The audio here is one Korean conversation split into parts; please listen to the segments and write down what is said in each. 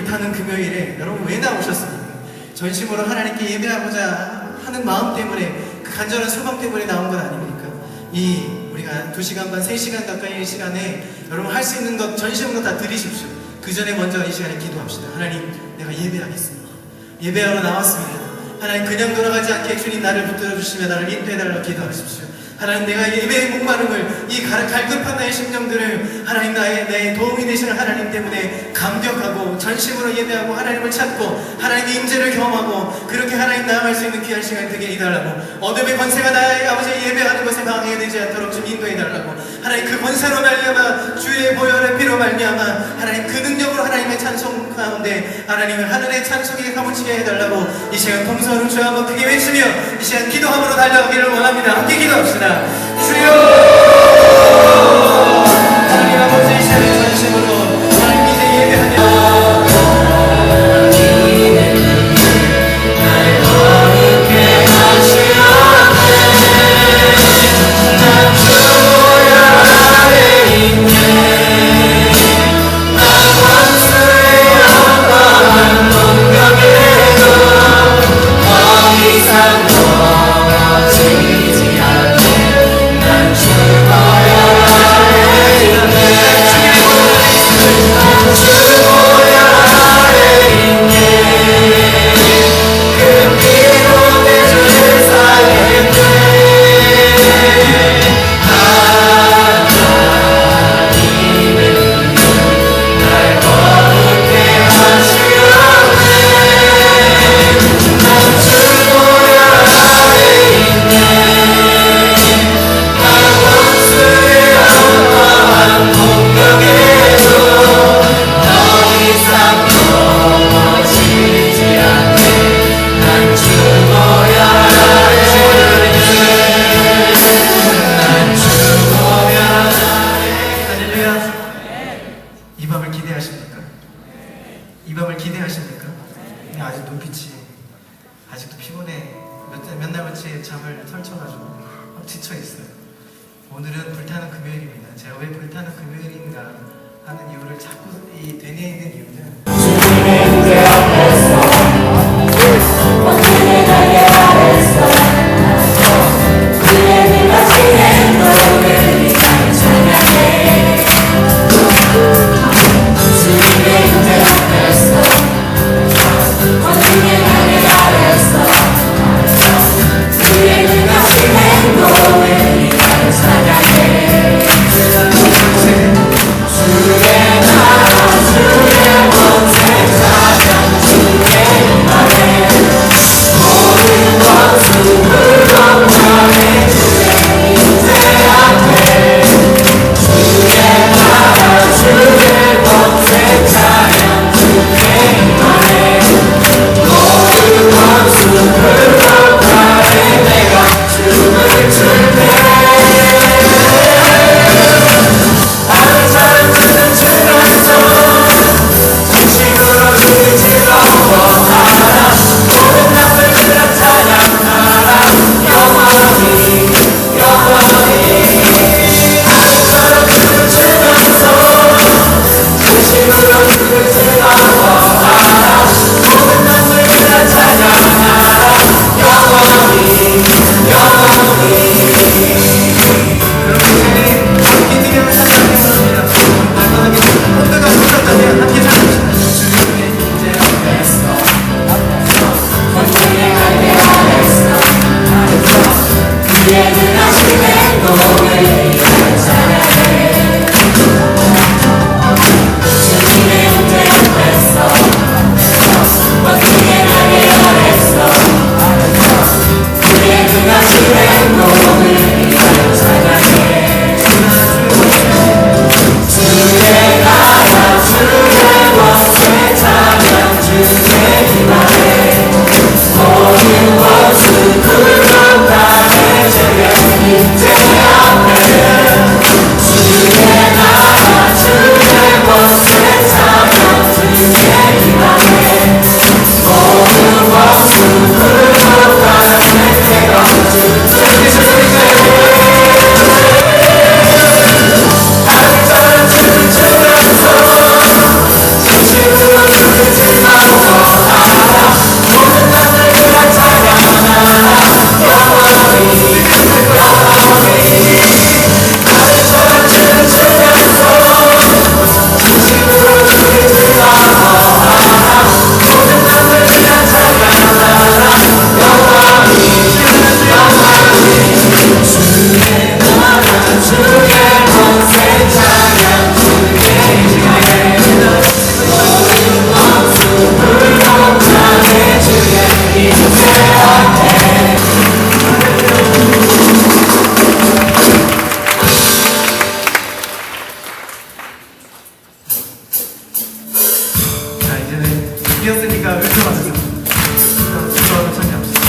불타는 금요일에 여러분 왜 나오셨습니까? 전심으로 하나님께 예배하고자 하는 마음 때문에, 그 간절한 소망 때문에 나온 건 아닙니까? 우리가 2시간 반, 3시간 가까이의 시간에 여러분 할 수 있는 것 전심으로 다 드리십시오. 그 전에 먼저 이 시간에 기도합시다. 하나님, 내가 예배하겠습니다. 예배하러 나왔습니다. 하나님, 그냥 돌아가지 않게 주님 나를 붙들어 주시며 나를 인도해달라고 기도하십시오. 하나님, 내가 예배의 목마름을, 이 갈급한 나의 심령들을 하나님 나의 도움이 되시는 하나님 때문에 감격하고 전심으로 예배하고 하나님을 찾고 하나님의 임재를 경험하고 그렇게 하나님 나아갈 수 있는 귀한 시간이 되게 해달라고, 어둠의 권세가 나의 아버지의 예배하는 것에 방해되지 않도록 좀 인도해달라고, 하나님 그 권세로 말미암아 주의 보혈의 피로 말미암아 하나님 그 능력으로 하나님의 찬송 가운데 하나님을 하늘의 찬송에 가무치게 해달라고, 이 시간 동서로 주여 한번 크게 외치며 이 시간 기도함으로 달려가기를 원합니다. 함께 기도합시다. 주여, 하나님 아버지, 이 시간에 전심으로 하나님 이제 예배하며 아직 눈빛이 아직도 피곤해. 몇 날치 잠을 설쳐가지고 지쳐있어요. 오늘은 불타는 금요일입니다. 제가 왜 불타는 금요일인가 하는 이유를 자꾸 되뇌이는 이유는 주님의 임재 앞에서 원진의 날개 아래서 그의 빛과 진의 너를 찬양해. 주님의 임재 앞에서 원진의 날개 아래서 그의 빛과 진의 너를 찬양해. 주의 나라 주의 원수 비었으니까 의존하면서 저를 참여합시다.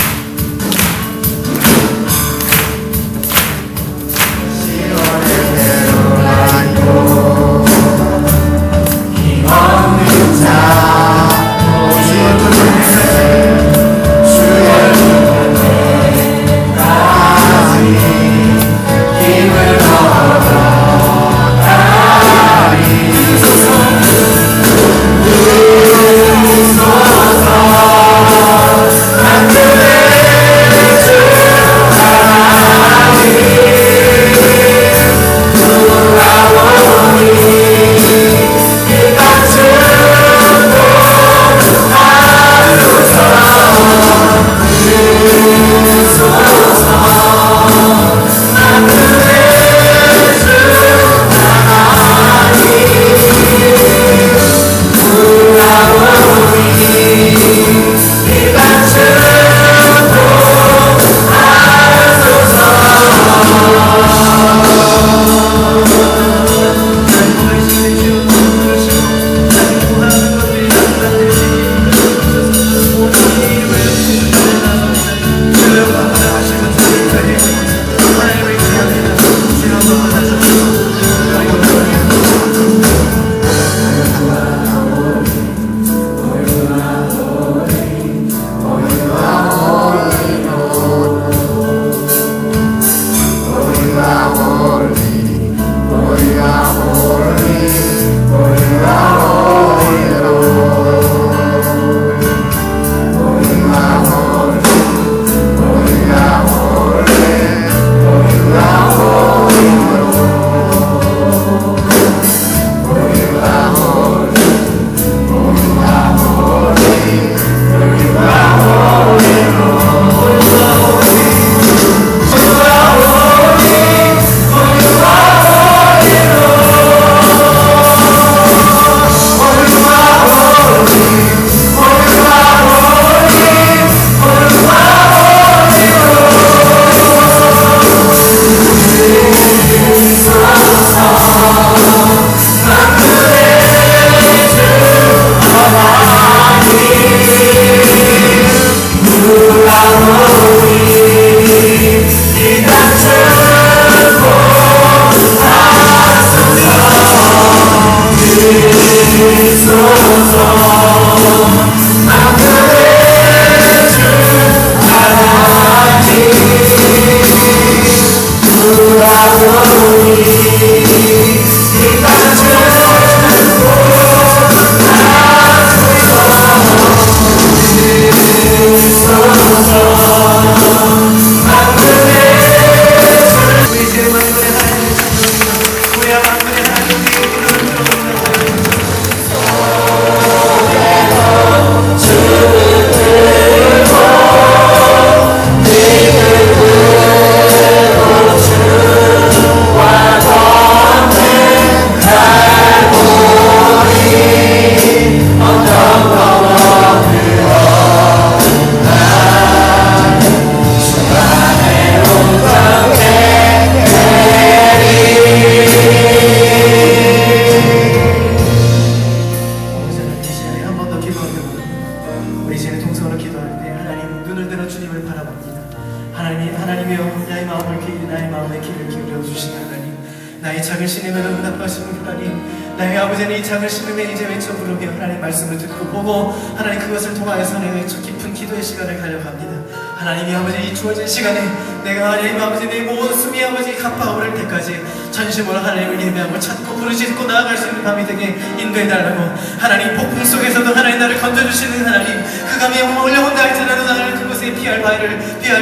나의 작은 신임을 응답하시는 하나님, 나의 아버지는 이 작은 신임에 이제 외쳐 부르며 하나님 말씀을 듣고 보고 하나님 그것을 통하여서 내가 저 깊은 기도의 시간을 가려갑니다. 하나님이 아버지 이 주어진 시간에 내가 하나님 아버지 내 모습이 아버지 갚아오를 때까지 전심으로 하나님을 예배하고 찾고 부르짖고 나아갈 수 있는 밤이 되게 인도해달라고, 하나님 폭풍 속에서도 하나님 나를 건져주시는 하나님, 그 감이 올려온다 할지라도 나를 그곳에 피할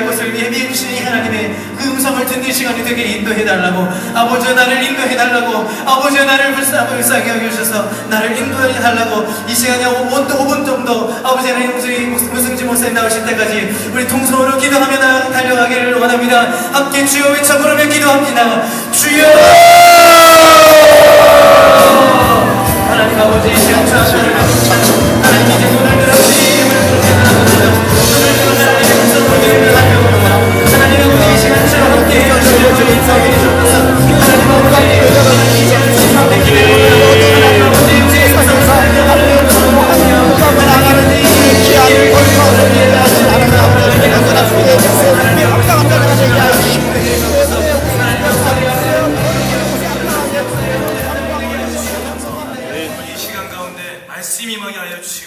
곳을 예비해 주시니 하나님의 그 음성을 듣는 시간이 되게 인도해달라고, 아버지여 나를 인도해달라고, 아버지여 나를 불쌍하게 여겨주셔서 나를 인도해달라고, 이 시간에 5분 정도 아버지 하나님 무승지 못세 나오실 때까지 우리 통성으로 기도하며 달려가기를 원합니다. 함께 주여 외쳐 부르며 기도합니다. 주여! 하나님 아버지 이 시간 주하시는 하나님 이제 눈을 들어 주님을 부르게 나갑니다. 눈을 들어 하나님의 음성을 들으려고 하나님 아버지 이 시간 주와 함께 해여 주여 주의 인사해 주옵소서. 하나님 아버지 이 시간 주와 함께 기도해 하나님 아버지 주의 음성을 하나님 아버지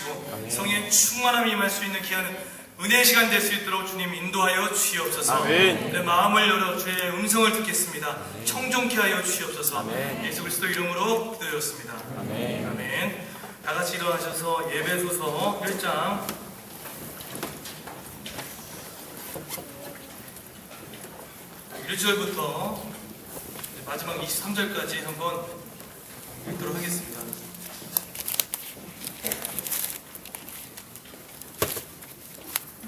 주시고 성령의 충만함이 임할 수 있는 귀한 은혜의 시간 될 수 있도록 주님 인도하여 주시옵소서. 내 마음을 열어 주의 음성을 듣겠습니다. 청종케 하여 주시옵소서. 예수 그리스도 이름으로 기도드렸습니다. 아멘. 다 같이 일어나셔서 예배소서 1장 1절부터 마지막 23절까지 한번 읽도록 하겠습니다.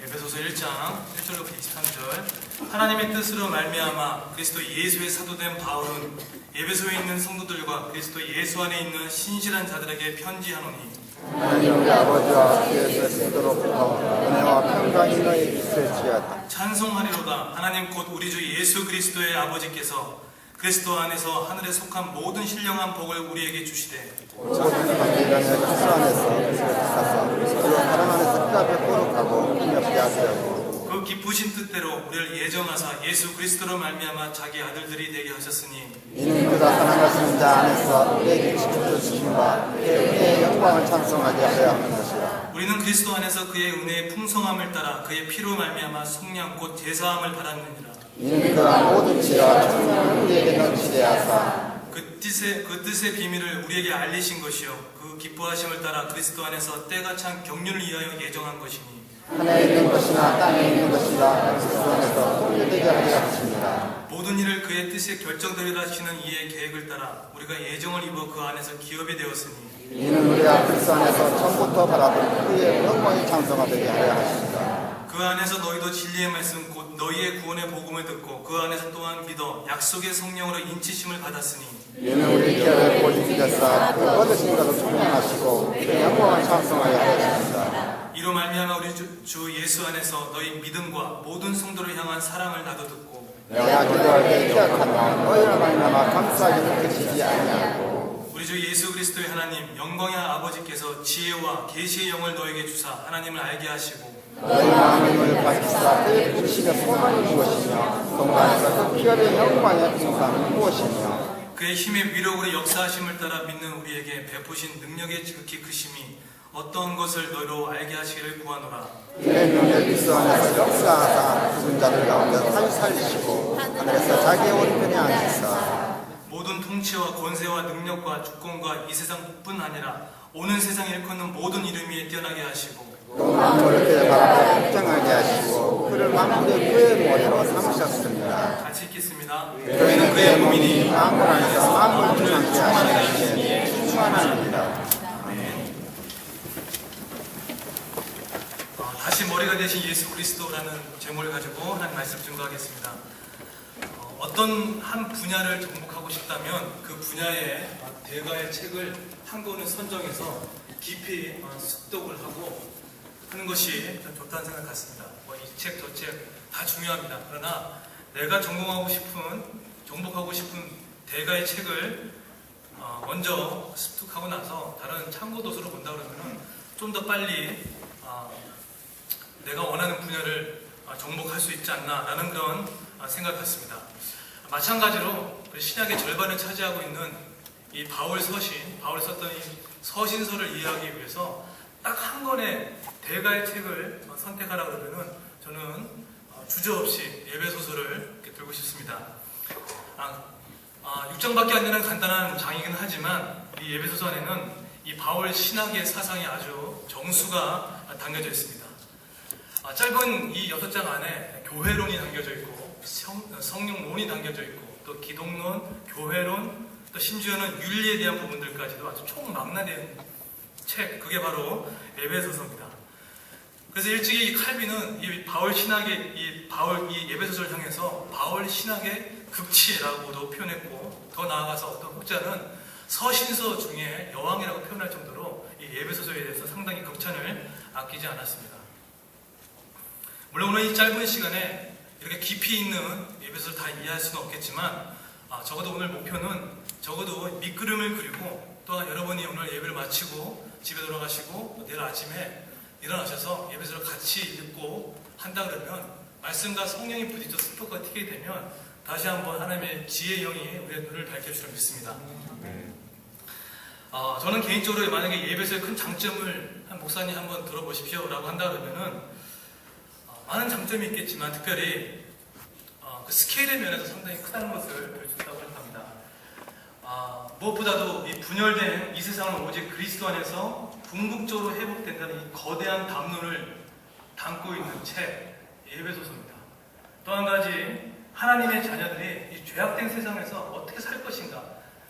에베소서 1장 1절부터 23절. 하나님의 뜻으로 말미암아 그리스도 예수의 사도된 바울은 에베소에 있는 성도들과 그리스도 예수 안에 있는 신실한 자들에게 편지하노니 하나님 우리 아버지와 주의 뜻대로부터 은혜와 평강이 너희에게 있을지어다. 찬송하리로다. 하나님 곧 우리 주 예수 그리스도의 아버지께서 그리스도 안에서 하늘에 속한 모든 신령한 복을 우리에게 주시되 모든 관계자는 그리스도 안에서 그리스도를 사서 그리스도 사랑 안에서 끝까지 거룩하고 힘없게 하시려고 그 기쁘신 뜻대로 우리를 예정하사 예수 그리스도로 말미암아 자기 아들들이 되게 하셨으니 이는 그가 사랑하시는 자 안에서 우리에게 지켜져 주심과 그의 은혜의 영광을 찬송하게 하려 하는 것이라. 우리는 그리스도 안에서 그의 은혜의 풍성함을 따라 그의 피로 말미암아 속량 곧 제사함을 받았느니라. 이는 그가 모든 지혜와 총명을 우리에게 넘치게 하사 그 뜻의 비밀을 우리에게 알리신 것이요 그 기뻐하심을 따라 그리스도 안에서 때가 찬 경륜을 위하여 예정한 것이니 하늘에 있는 것이나 땅에 있는 것이나 그리스도 안에서 통일되게 하려 하십니다. 모든 일을 그의 뜻에 결정되리라 하시는 이의 계획을 따라 우리가 예정을 입어 그 안에서 기업이 되었으니 이는 우리가 그리스도 안에서 처음부터 바라던 그의 영광이 찬송하되게 하려 하십니다. 그 안에서 너희도 진리의 말씀 곧 너희의 구원의 복음을 듣고 그 안에서 또한 믿어 약속의 성령으로 인치심을 받았으니 이는 우리 기업의 보증이 되사 그 얻으신 것을 총명하시고 그 영광을 찬송하여 하십니다. 이로 말미암아 우리 주 예수 안에서 너희 믿음과 모든 성도를 향한 사랑을 나도 듣고 내가 기도할 때 기억하며 너희를 말미암아 감사하게 느끼시지 아니하고 우리 주 예수 그리스도의 하나님 영광의 아버지께서 지혜와 계시의 영을 너에게 주사 하나님을 알게 하시고 너희 마음을 밝히사 그의 부르심의 소망이 무엇이며 동반에서 그 기업의 영광의 풍성이 무엇이며 그의 힘의 위력으로 역사하심을 따라 믿는 우리에게 베푸신 능력의 지극히 크심이 어떤 것을 너희로 알게 하시기를 구하노라. 그의 명예 그리스도 안에서 역사하사 죽은 자들 가운데 다시 살리시고 하늘에서 자기의 오른편에 앉으사 모든 통치와 권세와 능력과 주권과 이 세상뿐 아니라 오는 세상에 일컫는 모든 이름 위에 뛰어나게 하시고 또 만물을 그의 바람에 걱정하게 하시고 그를 만물의 그의 머리로 삼으셨습니다. 같이 읽겠습니다. 저희는 그의 몸이니 만물 안에서 만물 중 함께 하시는 충만합니다. 다시 머리가 되신 예수 그리스도라는 제목을 가지고 하나님 말씀 증거하겠습니다. 어떤 한 분야를 접목하고 싶다면 그 분야의 대가의 책을 한 권을 선정해서 깊이 습독을 하고 하는 것이 좋다는 생각 같습니다. 이 책, 저 책 다 중요합니다. 그러나 내가 접목하고 싶은 대가의 책을 먼저 습득하고 나서 다른 참고 도서를 본다 그러면 좀 더 빨리 내가 원하는 분야를 접목할 수 있지 않나라는 그런 생각 같습니다. 마찬가지로 신약의 절반을 차지하고 있는 이 바울 바울이 썼던 이 서신서를 이해하기 위해서 딱 한 권의 대가의 책을 선택하라 그러면은 저는 주저없이 예배소서를 이렇게 들고 싶습니다. 6장밖에 안 되는 간단한 장이긴 하지만 이 예배소서 안에는 이 바울 신학의 사상이 아주 정수가 담겨져 있습니다. 짧은 이 6장 안에 교회론이 담겨져 있고 성령론이 담겨져 있고 또 기독론, 교회론, 또 심지어는 윤리에 대한 부분들까지도 아주 총망라된 책, 그게 바로 에베소서입니다. 그래서 일찍이 이 칼빈은 이 바울 신학의 이 에베소서를 향해서 바울 신학의 극치라고도 표현했고 더 나아가서 어떤 혹자는 서신서 중에 여왕이라고 표현할 정도로 이 에베소서에 대해서 상당히 극찬을 아끼지 않았습니다. 물론 오늘 이 짧은 시간에 이렇게 깊이 있는 예배서를 다 이해할 수는 없겠지만 적어도 오늘 목표는 적어도 밑그림을 그리고 또한 여러분이 오늘 예배를 마치고 집에 돌아가시고 내일 아침에 일어나셔서 예배서를 같이 읽고 한다 그러면 말씀과 성령이 부딪혀 스토커가 튀게 되면 다시 한번 하나님의 지혜의 영이 우리의 눈을 밝혀주려 믿습니다. 저는 개인적으로 만약에 예배소의 큰 장점을 한 목사님 한번 들어보십시오 라고 한다 그러면은 많은 장점이 있겠지만 특별히 그 스케일의 면에서 상당히 크다는 것을 볼 수 있다고 생각합니다. 무엇보다도 이 분열된 이 세상을 오직 그리스도 안에서 궁극적으로 회복된다는 이 거대한 담론을 담고 있는 책 예배소서입니다. 또 한 가지 하나님의 자녀들이 이 죄악된 세상에서 어떻게 살 것인가,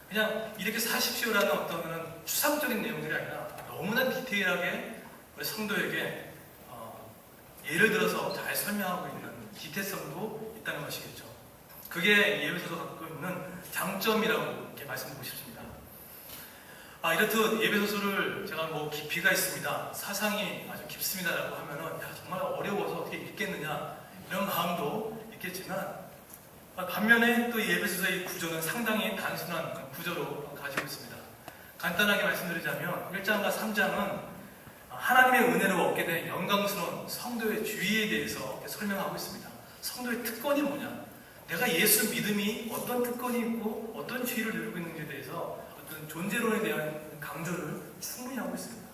그냥 이렇게 사십시오라는 어떤 추상적인 내용들이 아니라 너무나 디테일하게 우리 성도에게 예를 들어서 잘 설명하고 있는 디테일성도 있다는 것이겠죠. 그게 예배소서 갖고 있는 장점이라고 이렇게 말씀드리고 싶습니다. 이렇듯 예배소서를 제가 뭐 깊이가 있습니다, 사상이 아주 깊습니다라고 하면은 정말 어려워서 어떻게 읽겠느냐 이런 마음도 있겠지만, 반면에 또 예배소서의 구조는 상당히 단순한 구조로 가지고 있습니다. 간단하게 말씀드리자면 1장과 3장은 하나님의 은혜로 얻게 된 영광스러운 성도의 주의에 대해서 설명하고 있습니다. 성도의 특권이 뭐냐, 내가 예수 믿음이 어떤 특권이 있고 어떤 주의를 누리고 있는지에 대해서 어떤 존재론에 대한 강조를 충분히 하고 있습니다.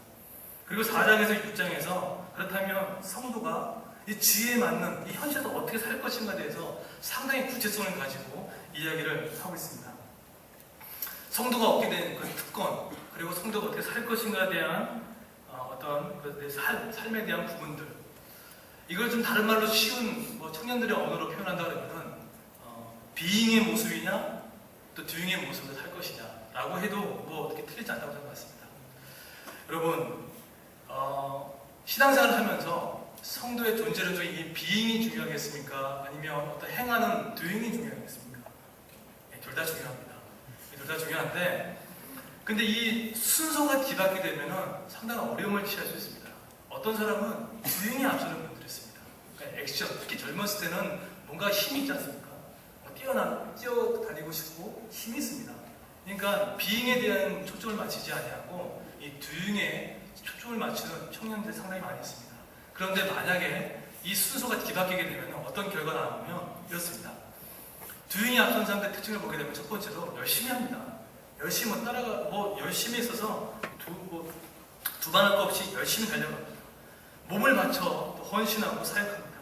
그리고 4장에서 6장에서 그렇다면 성도가 이 지혜에 맞는 이 현실에서 어떻게 살 것인가에 대해서 상당히 구체성을 가지고 이야기를 하고 있습니다. 성도가 얻게 된 그 특권, 그리고 성도가 어떻게 살 것인가에 대한 어떤 그 삶에 대한 부분들, 이걸 좀 다른 말로 쉬운 청년들의 언어로 표현한다 그러면 비잉의 모습이냐 또 doing의 모습으로 살 것이냐 라고 해도 어떻게 틀리지 않다고 생각했습니다. 여러분, 신앙생활을 하면서 성도의 존재는 좀 이 비잉이 중요하겠습니까? 아니면 어떤 행하는 doing이 중요하겠습니까? 둘 다 중요합니다. 둘 다 중요한데, 근데 이 순서가 뒤바뀌게 되면 상당한 어려움을 취할 수 있습니다. 어떤 사람은 doing이 앞서는 분들이 있습니다. 그러니까 액션, 특히 젊었을 때는 뭔가 힘이 있지 않습니까? 뛰어다니고 싶고 힘이 있습니다. 그러니까 being에 대한 초점을 맞추지 아니하고 이 doing에 초점을 맞추는 청년들이 상당히 많이 있습니다. 그런데 만약에 이 순서가 뒤바뀌게 되면 어떤 결과가 나오면 이렇습니다. doing이 앞선 사람들의 특징을 보게 되면 첫 번째로 열심히 합니다. 열심히 열심히 있어서 두반할 것 없이 열심히 달려갑니다. 몸을 바쳐 또 헌신하고 사역합니다.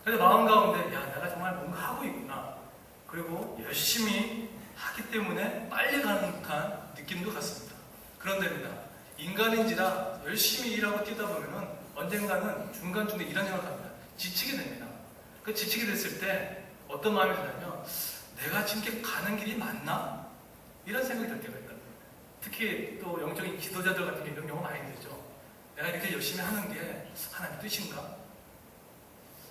그래서 마음 가운데 내가 정말 뭔가 하고 있구나, 그리고 열심히 하기 때문에 빨리 가는 듯한 느낌도 같습니다. 그런데입니다, 인간인지라 열심히 일하고 뛰다 보면은 언젠가는 중간중간 이런 생각을 합니다. 지치게 됩니다. 그 지치게 됐을 때 어떤 마음이 드냐면 내가 지금 이렇게 가는 길이 맞나? 이런 생각이 들 때가 있거든요. 특히 또 영적인 지도자들 같은 경우 이런 경우가 많이 되죠. 내가 이렇게 열심히 하는 게 하나님의 뜻인가?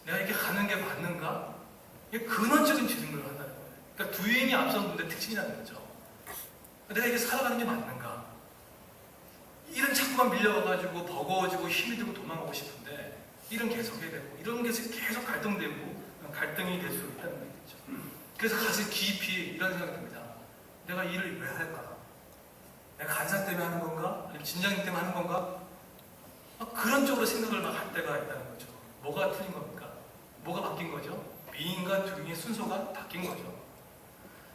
내가 이렇게 가는 게 맞는가? 이게 근원적인 질문을 한다는 거예요. 그러니까 doing이 앞선 분들의 특징이라는 거죠. 내가 이게 살아가는 게 맞는가? 일은 자꾸만 밀려가지고 버거워지고 힘이 들고 도망가고 싶은데 일은 계속 해야 되고, 이런 게 계속 갈등되고 갈등이 될 수 있다는 거죠. 그래서 가슴 깊이 이런 생각이 듭니다. 내가 일을 왜 할까? 내가 간사 때문에 하는 건가? 아니면 진장님 때문에 하는 건가? 그런 쪽으로 생각을 막 할 때가 있다는 거죠. 뭐가 틀린 겁니까? 뭐가 바뀐 거죠? being과 doing의 순서가 바뀐 거죠.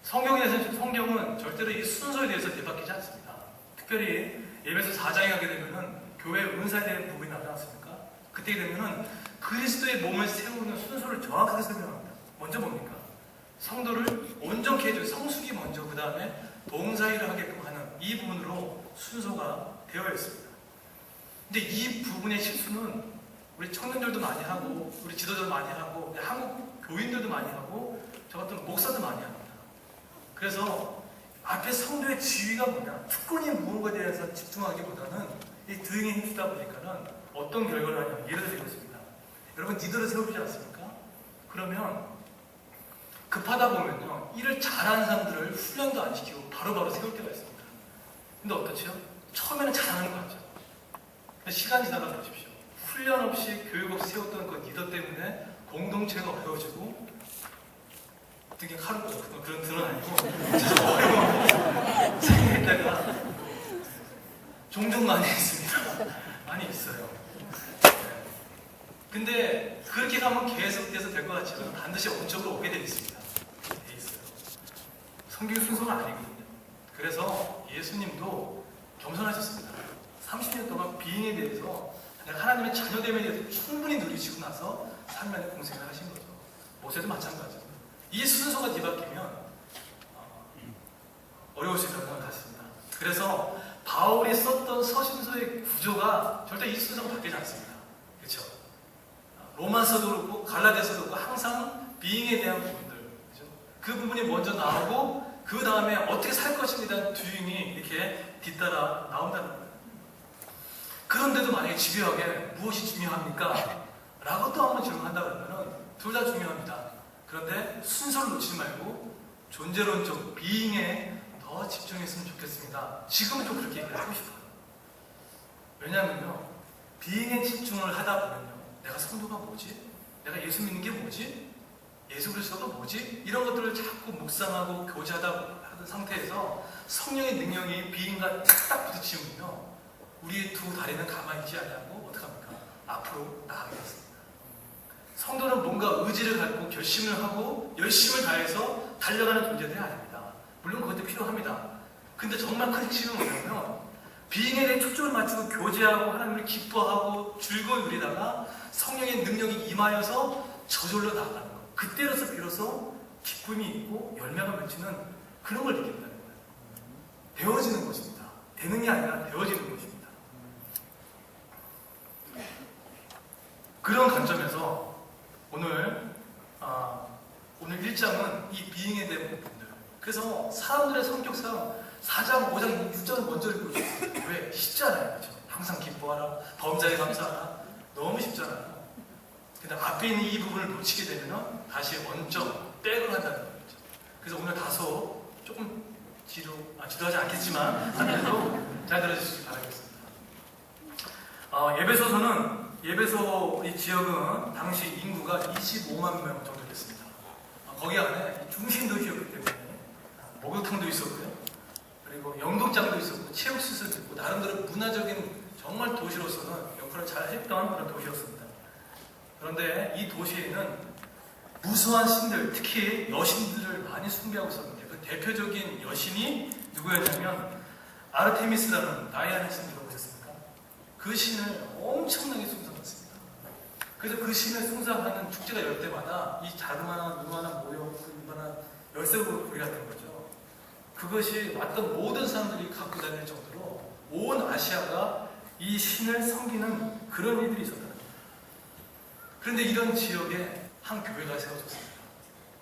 성경은 절대로 이 순서에 대해서 뒤바뀌지 않습니다. 특별히 예배소 4장에 가게 되면은 교회 은사에 대한 부분이 나오지 않습니까? 그때 되면은 그리스도의 몸을 세우는 순서를 정확하게 설명합니다. 먼저 뭡니까? 성도를 온전케 해줄 성숙이 먼저, 그 다음에 봉사일을 하게끔 하는 이 부분으로 순서가 되어 있습니다. 근데 이 부분의 실수는 우리 청년들도 많이 하고, 우리 지도자도 많이 하고, 한국 교인들도 많이 하고, 저 같은 목사도 많이 합니다. 그래서 앞에 성도의 지위가 뭐냐, 특권이 무엇에 대해서 집중하기보다는 이 doing에 힘쓰다 보니까는 어떤 결과를 하냐, 예를 들겠습니다. 여러분, 리더를 세우지 않습니까? 그러면 급하다 보면요, 일을 잘하는 사람들을 훈련도 안 시키고 바로바로 세울 때가 있습니다. 근데 어떻죠? 처음에는 잘하는 거 같죠. 시간 지나다 보십시오. 훈련 없이 교육 없이 세웠던 그 리더 때문에 공동체가 어려워지고, 되게 카르고 그런 들은 아니고 진짜 어려운 생각했다가 종종 많이 있습니다. 많이 있어요. 근데 그렇게 가면 계속돼서 될 것 같지만 반드시 원적으로 오게 돼 있습니다. 돼 있어요. 성경 순서가 아니거든요. 그래서 예수님도 겸손하셨습니다. 30년 동안 비행에 대해서 하나님의 자녀됨에 대해서 충분히 누리시고 나서 삶의 공생을 하신 거죠. 모세도 마찬가지입니다. 이 순서가 뒤바뀌면 어려우실 것 같습니다. 그래서 바울이 썼던 서신서의 구조가 절대 이 순서가 바뀌지 않습니다. 그렇죠? 로마서도 그렇고 갈라디아서도 그렇고 항상 비행에 대한 부분들, 그렇죠? 그 부분이 먼저 나오고 그 다음에 어떻게 살 것인지에 대한 뒤잉이 이렇게 뒤따라 나온다는 거예요. 그런데도 만약에 집요하게 무엇이 중요합니까? 라고 또 한번 질문한다 그러면 둘 다 중요합니다. 그런데 순서를 놓치지 말고 존재론적 비잉에 더 집중했으면 좋겠습니다. 지금은 좀 그렇게 얘기하고 싶어요. 왜냐하면요, 비잉에 집중을 하다 보면요, 내가 성도가 뭐지? 내가 예수 믿는 게 뭐지? 예수 그리스도가 뭐지? 이런 것들을 자꾸 묵상하고 교제하다 하는 상태에서 성령의 능력이 비잉과 딱 부딪히면요, 우리의 두 다리는 가만히 있지 않냐고 어떡합니까? 앞으로 나가게 됐습니다. 성도는 뭔가 의지를 갖고 결심을 하고 열심을 다해서 달려가는 존재들이 아닙니다. 물론 그것도 필요합니다. 근데 정말 큰 핵심은 뭐냐면 비행에 대해 초점을 맞추고 교제하고 하나님을 기뻐하고 즐거이 누리다가 성령의 능력이 임하여서 저절로 나아가는 것. 그때로서 비로소 기쁨이 있고 열매가 맺히는 그런 걸 느낀다는 거예요. 배워지는 것입니다. 되는 게 아니라 배워지는 것입니다. 그런 관점에서 오늘 1장은 이 비행에 대한 부분들. 그래서 사람들의 성격상 4장, 5장, 6장을 먼저 읽고 있어요. 왜? 쉽잖아요. 그렇죠? 항상 기뻐하라, 범자에 감사하라. 너무 쉽잖아요. 근데 앞에 있는 이 부분을 놓치게 되면 다시 원점, 백을 한다는 거죠. 그래서 오늘 다소 조금 지루하지 않겠지만 그래도 잘 들어주시기 바라겠습니다. 예배소 이 지역은 당시 인구가 25만 명 정도 됐습니다. 거기 안에 중심 도시였기 때문에 목욕탕도 있었고요. 그리고 영동장도 있었고 체육시설도 있고 나름대로 문화적인 정말 도시로서는 역할을 잘 했던 그런 도시였습니다. 그런데 이 도시에는 무수한 신들, 특히 여신들을 많이 숭배하고 있었는데 그 대표적인 여신이 누구였냐면 아르테미스라는 다이아나 신 들어보셨습니까? 그 신을 엄청나게 숭상했습니다. 그래서 그 신을 숭상하는 축제가 열 때마다 이 자그마한 누만한 모욕, 이만한 열쇠고리 같은 거죠. 그것이 왔던 모든 사람들이 갖고 다닐 정도로 온 아시아가 이 신을 섬기는 그런 일들이 있었다는 거예요. 그런데 이런 지역에 한 교회가 세워졌습니다.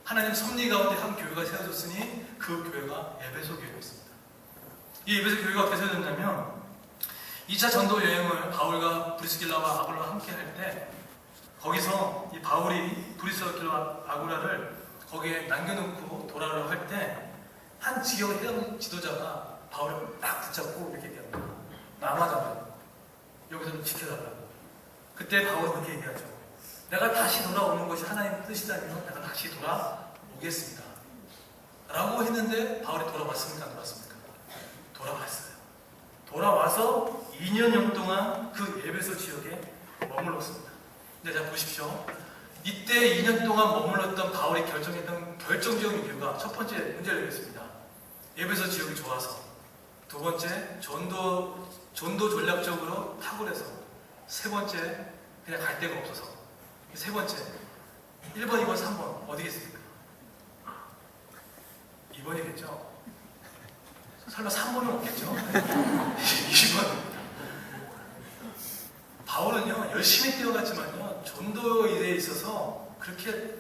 하나님 섭리 가운데 한 교회가 세워졌으니 그 교회가 에베소 교회였습니다. 이 에베소 교회가 어떻게 세워졌냐면 2차 전도 여행을 바울과 브리스길라와 아굴라와 함께 할 때 거기서 이 바울이 브리스길라와 아굴라를 거기에 남겨놓고 돌아가려고 할 때 한 지역 해당 지도자가 바울을 딱 붙잡고 이렇게 얘기합니다. 남아달라고. 여기서 좀 지켜달라고. 그때 바울은 그렇게 얘기하죠. 내가 다시 돌아오는 것이 하나님의 뜻이다면 내가 다시 돌아오겠습니다. 라고 했는데 바울이 돌아왔습니까? 안 돌아왔습니까? 돌아왔어요. 돌아와서 2년여 동안 그 에베소 지역에 머물렀습니다. 근데 자 보십시오. 이때 2년 동안 머물렀던 바울이 결정했던 결정적인 이유가 첫 번째 문제를 내겠습니다. 에베소 지역이 좋아서. 두 번째, 전도 전략적으로 탁월해서. 세 번째, 그냥 갈 데가 없어서. 세 번째, 1번, 2번, 3번 어디겠습니까? 2번이겠죠? 설마 3번은 없겠죠? 2번입니다. 바울은요, 열심히 뛰어갔지만요, 전도 일에 있어서 그렇게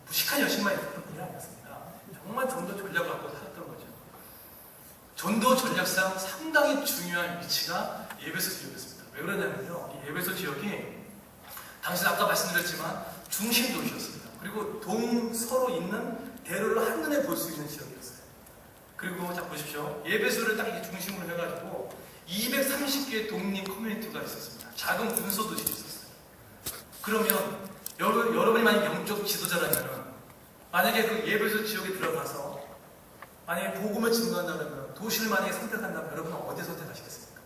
무식한 열심만 있었던 분이 아니었습니다. 정말 전도 전략을 갖고 살았던 거죠. 전도 전략상 상당히 중요한 위치가 에베소 지역이었습니다. 왜 그러냐면요, 이 에베소 지역이 당시 아까 말씀드렸지만 중심 도시였습니다. 그리고 동서로 있는 대로를 한눈에 볼 수 있는 지역이었어요. 그리고 자 보십시오. 에베소를 딱 이렇게 중심으로 해가지고 230개의 독립 커뮤니티가 있었습니다. 작은 군소 도시가 있었어요. 그러면 여러분이 만약 영적 지도자라면 만약에 그 에베소 지역에 들어가서 만약에 복음을 증거한다면 도시를 만약에 선택한다면 여러분은 어디 선택하시겠습니까?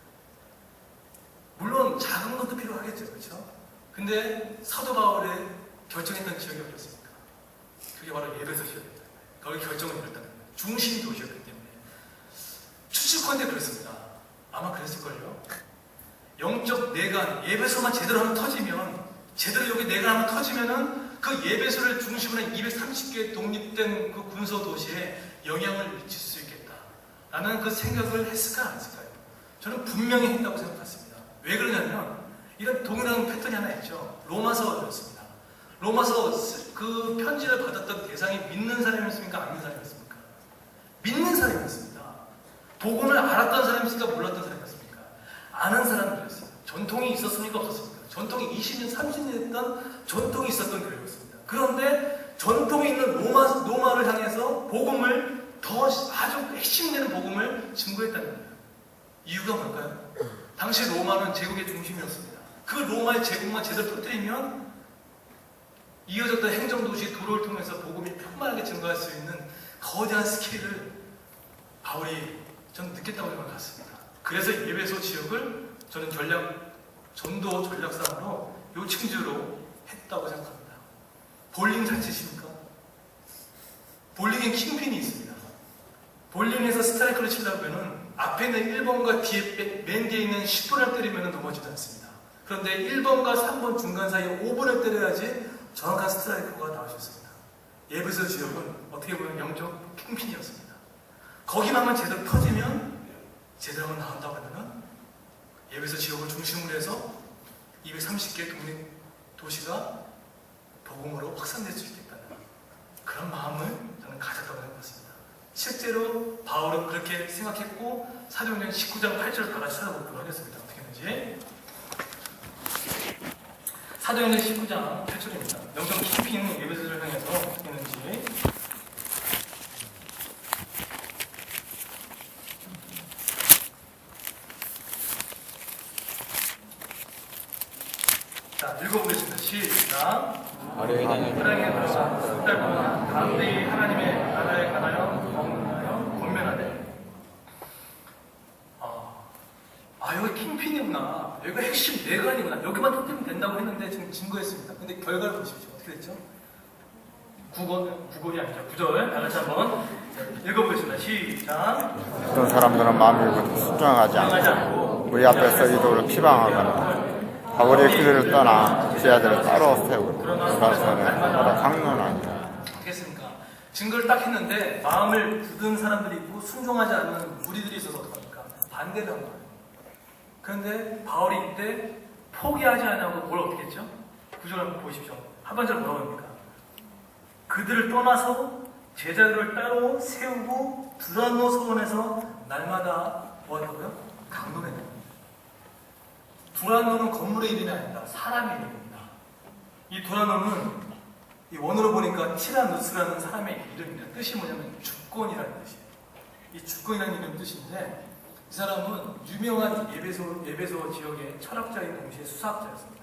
물론 작은 것도 필요하겠죠. 그렇죠? 근데 사도 바울의 결정했던 지역이 어디였습니까? 그게 바로 에베소 지역입니다. 거기 결정을 내렸다는 거예요. 중심 도시였기 때문에. 추측컨대 그렇습니다. 아마 그랬을걸요. 영적 내관, 예배소만 제대로 하면 터지면, 제대로 여기 내관 하면 터지면은 그 예배소를 중심으로 한 230개의 독립된 그 군소 도시에 영향을 미칠 수 있겠다 라는 그 생각을 했을까 안 했을까요? 저는 분명히 했다고 생각했습니다. 왜 그러냐면 이런 동일한 패턴이 하나 있죠. 로마서였습니다. 로마서 그 편지를 받았던 대상이 믿는 사람이었습니까? 안 믿는 사람이었습니까? 믿는 사람이었습니다. 복음을 알았던 사람이었습니까? 몰랐던 사람이었습니까? 아는 사람들이었어요. 전통이 있었습니까? 없었습니까? 전통이 20년, 30년 했던 전통이 있었던 교회였습니다. 그런데 전통이 있는 로마를 향해서 복음을 더 아주 핵심되는 복음을 증거했다는 거예요. 이유가 뭘까요? 당시 로마는 제국의 중심이었습니다. 그 로마의 제국만 제대로 터뜨리면 이어졌던 행정도시 도로를 통해서 복음이 편만하게 증거할 수 있는 거대한 스케일을 바울이 저는 느꼈다고 생각했습니다. 그래서 예배소 지역을 저는 전도 전략 싸움으로 요층지로 했다고 생각합니다. 볼링 잘 치십니까? 볼링엔 킹핀이 있습니다. 볼링에서 스트라이크를 치려면 앞에 있는 1번과 뒤에 맨 뒤에 있는 10번을 때리면 넘어지지 않습니다. 그런데 1번과 3번 중간 사이에 5번을 때려야지 정확한 스트라이크가 나올 수 있습니다. 예배소 지역은 어떻게 보면 영적 킹핀이었습니다. 거기만 제대로 터지면 제대로 나온다고 하면 예배소 지역을 중심으로 해서 230개 독립 도시가 복음으로 확산될 수 있겠다는 그런 마음을 저는 가졌다고 생각했습니다. 실제로 바울은 그렇게 생각했고 사도행전 19장 8절을 다 같이 찾아보도록 하겠습니다. 어떻게 했는지. 사도행전 19장 8절입니다. 영적 킹핀 예배소를 향해서 어떻게 했는지. 자, 읽어보겠습니다. 시작. 어린이는 사랑에 들어가 딸보다 담대히 하나님의 나라에 가나요? 권면하되. 여기 킹핀이구나. 여기가 핵심 내관이구나. 여기만 터뜨리면 된다고 했는데 지금 증거했습니다. 근데 결과를 보십시오. 어떻게 됐죠? 9절이 아니죠. 9절. 다 같이 한번 읽어보겠습니다. 시작. 어떤 사람들은 마음을 순종하지 않고 우리 앞에서 이도를 피방하거나 바울이 그들을 떠나 지하들을 따로 세우고 그러서는 보다 강론하니라. 알겠습니까? 증거를 딱 했는데 마음을 굳은 사람들이 있고 순종하지 않는 무리들이 있어서 어떡합니까? 반대를 한 거예요. 그런데 바울이 이때 포기하지 않냐고 뭘 어떻게 했죠? 9절 한번 보십시오. 하반절 뭐라고 합니까? 그들을 떠나서 제자들을 따로 세우고 두란노 서원에서 날마다 뭐 한다고요? 강론했다. 두란노는 건물의 이름이 아닙니다. 사람의 이름입니다. 이 두란노는 이 원어로 보니까 티라누스라는 사람의 이름입니다. 뜻이 뭐냐면 주권이라는 뜻이에요. 이 주권이라는 이름 뜻인데 이 사람은 유명한 예배소 지역의 철학자인 동시에 수사학자였습니다.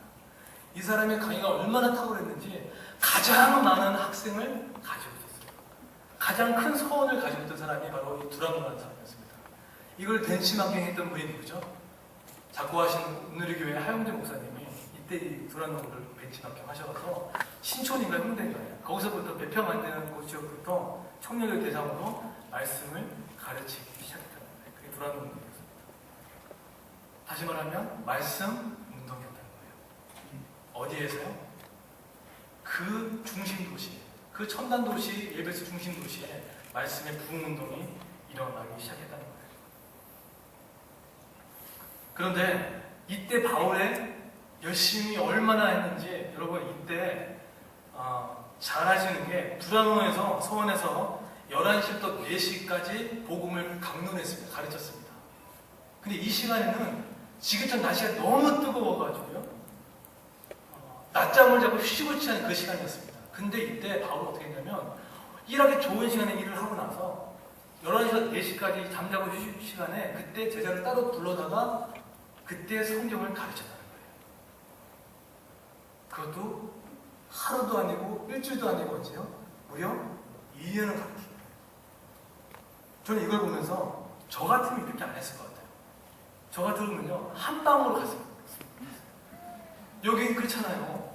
이 사람의 강의가 얼마나 탁월했는지 가장 많은 학생을 가지고 있었어요. 가장 큰 서원을 가지고 있던 사람이 바로 이 두란노라는 사람이었습니다. 이걸 벤치마킹했던 분이 누구죠? 작고하신 오늘의 교회 하영재 목사님이 이때 이 두란노를 벤치마킹 하셔서 신촌인가 홍대인가요? 거기서부터 몇 평 안 되는 그 지역부터 청년을 대상으로 말씀을 가르치기 시작했다는 거예요. 그게 두란노 운동이었습니다. 다시 말하면 말씀 운동이었다는 거예요. 어디에서요? 그 중심 도시, 그 첨단 도시, 예배소 중심 도시에 말씀의 부흥 운동이 일어나기 시작했다는 거예요. 그런데 이때 바울의 열심히 얼마나 했는지 여러분 이때 잘 아시는 게 두란노에서 서원에서 11시부터 4시까지 복음을 강론했습니다. 가르쳤습니다. 근데 이 시간에는 지금처럼 날씨가 너무 뜨거워가지고요. 낮잠을 자고 휴식을 취하는 그 시간이었습니다. 근데 이때 바울은 어떻게 했냐면 일하기 좋은 시간에 일을 하고 나서 11시부터 4시까지 잠자고 휴식 시간에 그때 제자를 따로 불러다가 그때 성경을 가르쳤다는 거예요. 그것도 하루도 아니고 일주일도 아니고 언제요? 무려 2년을 가르친 거예요. 저는 이걸 보면서 저 같으면 이렇게 안 했을 것 같아요. 저 같으면요 한 방으로 갔을 것 같아요. 여기 그렇잖아요.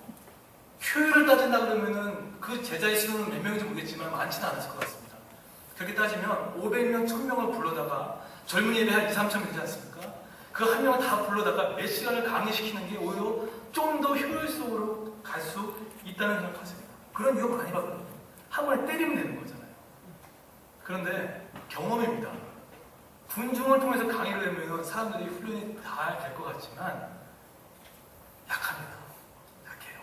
효율을 따진다 그러면은 그 제자의 수는 몇 명인지 모르겠지만 많지는 않았을 것 같습니다. 그렇게 따지면 500명, 1000명을 불러다가 젊은 예배 한 2, 3천 되지 않습니까? 그 한 명을 다 불러다가 몇 시간을 강의시키는 게 오히려 좀 더 효율적으로 갈 수 있다는 생각하십니다. 그런 유혹 많이 받거든요. 한 번에 때리면 되는 거잖아요. 그런데 경험입니다. 군중을 통해서 강의를 하면 사람들이 훈련이 다 될 것 같지만 약합니다. 약해요.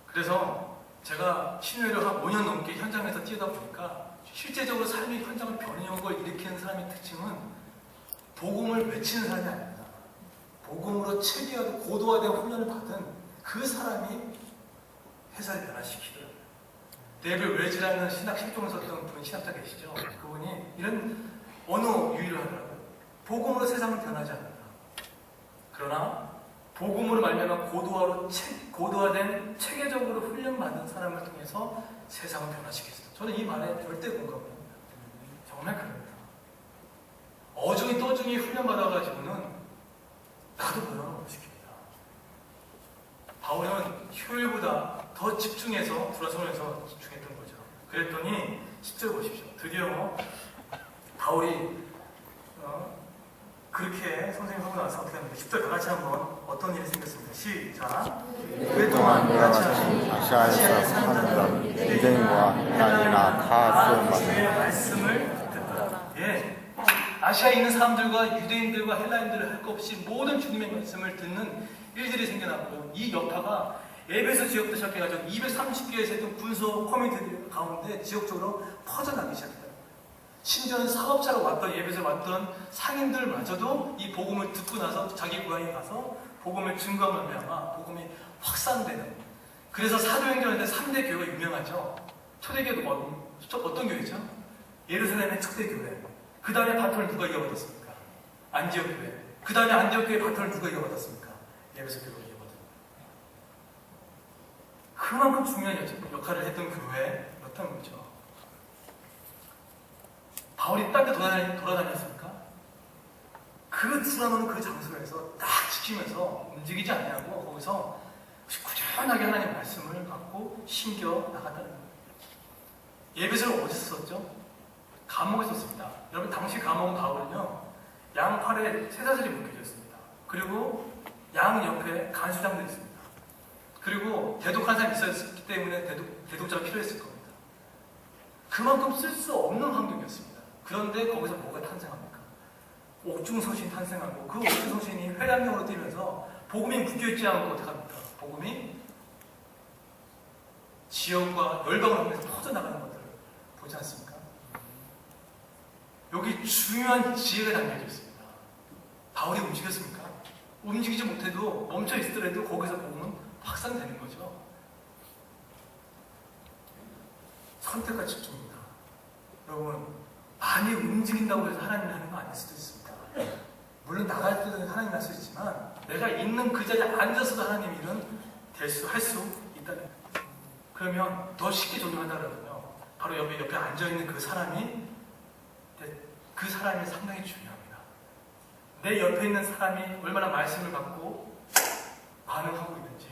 그래서 제가 신뢰를 한 5년 넘게 현장에서 뛰다 보니까 실제적으로 삶의 현장을 변형을 일으키는 사람의 특징은 복음을 외치는 사람이 아닙니다. 복음으로 체계화된 고도화된 훈련을 받은 그 사람이 회사를 변화시키더라고요. 데이빗 웰즈라는 신학 실종을 썼던 분 신학자 계시죠? 그분이 이런 언어 유희를 하더라고요. 복음으로 세상을 변하지 않는다. 그러나 복음으로 말미암아 고도화된 체계적으로 훈련받은 사람을 통해서 세상을 변화시켰습니다. 저는 이 말에 절대 공감합니다. 정말 그럽니다. 어중이 떠중이 훈련받아가지고는 나도 변화를 못 시킵니다. 바울은 효율보다 더 집중해서 불화성에서 집중했던 거죠. 그랬더니 10절 보십시오. 드디어 바울이 그렇게 선생님 하고 나서 어떻게 합니까? 10절 다 같이 한번 어떤 일이 생겼습니다. 시작. 그동안 우리가 같이 아시아에서 사는 유대인과 헬라인이나 다 주의 말씀을 듣더라. 예. 아시아에 있는 사람들과 유대인들과 헬라인들을 할 것 없이 모든 주님의 말씀을 듣는 일들이 생겨났고요. 이 여파가 에베소 지역부터 시작해가지고 230개의 세던 군소 커뮤니티들 가운데 지역적으로 퍼져나기 시작했다. 심지어는 사업자로 왔던 예배소에 왔던 상인들마저도 이 복음을 듣고 나서 자기 고향에 가서 복음을 증거하며 말미암아 복음이 확산되는. 그래서 사도행전에 3대 교회가 유명하죠. 초대교회도 어떤 교회죠? 예루살렘의 초대교회. 그 다음에 바톤을 누가 이어받았습니까? 안디옥 교회. 그 다음에 안디옥 교회 바톤을 누가 이어받았습니까? 예배소 교회가 이어받았습니다. 그만큼 중요한 역할을 했던 교회였던 거죠. 바울이 딴 데 돌아다녔습니까? 그 출하는 그 장소에서 딱 지키면서 움직이지 않냐고 거기서 꾸준하게 하나님의 말씀을 받고 심겨 나갔다는 거예요. 예배소를 어디서 썼죠? 감옥에 썼습니다. 여러분 당시 감옥은 바울은요 양팔에 쇠사슬이 묶여져 있습니다. 그리고 양 옆에 간수장들이 있습니다. 그리고 대독한 사람이 있었기 때문에 대독자가 필요했을 겁니다. 그만큼 쓸 수 없는 환경이었습니다. 그런데 거기서 뭐가 탄생합니까? 옥중서신 탄생하고 그 옥중서신이 회당형으로 뛰면서 복음이 묶여있지 않고 어떻게 합니까? 복음이 지역과 열방을 통해서 퍼져나가는 것들을 보지 않습니까? 여기 중요한 지혜가 담겨져 있습니다. 바울이 움직였습니까? 움직이지 못해도 멈춰 있더라도 거기서 복음은 확산되는 거죠. 선택과 집중입니다. 여러분 많이 움직인다고 해서 하나님이 하는 거 아닐 수도 있습니다. 물론 나갈 때는 하나님이 할 수 있지만 내가 있는 그 자리에 앉아서도 하나님 일은 할 수 있다는 거예요. 그러면 더 쉽게 적용한다 그러면요. 바로 옆에 앉아있는 그 사람이 상당히 중요합니다. 내 옆에 있는 사람이 얼마나 말씀을 받고 반응하고 있는지,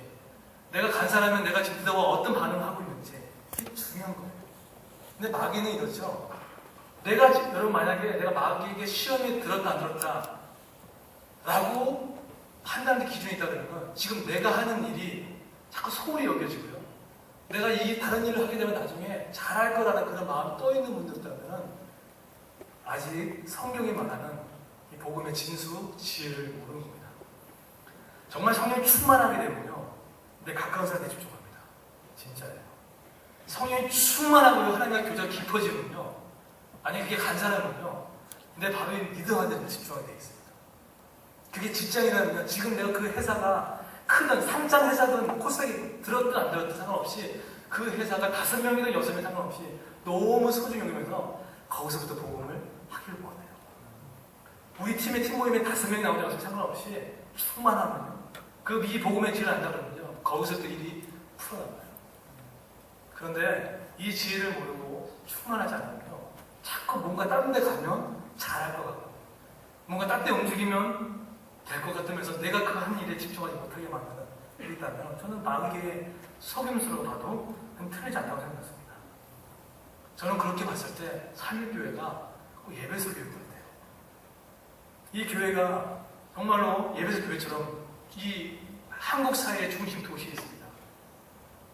내가 간 사람은 내가 지금 듣다가 어떤 반응을 하고 있는지 이게 중요한 거예요. 근데 마귀는 이렇죠. 여러분 만약에 내가 마귀에게 시험에 들었다 안 들었다 라고 판단하는 기준이 있다 그러면 지금 내가 하는 일이 자꾸 소홀히 여겨지고요. 내가 이 다른 일을 하게 되면 나중에 잘할 거라는 그런 마음이 떠있는 분들이라면 아직 성경이 말하는 이 복음의 진수, 지혜를 모르는 겁니다. 정말 성령이 충만하게 되면요. 내 가까운 사람에 집중합니다. 진짜예요. 성령이 충만하고 하나님과 교제가 깊어지면요. 아니 그게 간 사람은요. 내 바로 이 리더한테 집중하게 되어 있습니다. 그게 직장이라면 지금 내가 그 회사가 크든 상장 회사든 코스닥에 들었든 안 들었든 상관없이 그 회사가 5명이든 6명 상관없이 너무 소중히 여기면서 거기서부터 복음을 하기를 원해요. 우리 팀의 팀 모임에 5명이 나오지 않아서 상관없이 충만하면요. 그 이 복음의 질을 안다 그러면요. 거기서부터 일이 풀어나가요. 그런데 이 지혜를 모르고 충만하지 않으면요. 자꾸 뭔가 다른 데 가면 잘할 것 같고 뭔가 딴 데 움직이면 될 것 같으면서 내가 그 한 일에 집중하지 못하게 만드는 일이 있다면 저는 마귀의 속임수로 봐도 틀리지 않다고 생각했습니다. 저는 그렇게 봤을 때 삼일교회가 예배소 교회 같아요. 이 교회가 정말로 예배소 교회처럼 이 한국 사회의 중심 도시에 있습니다.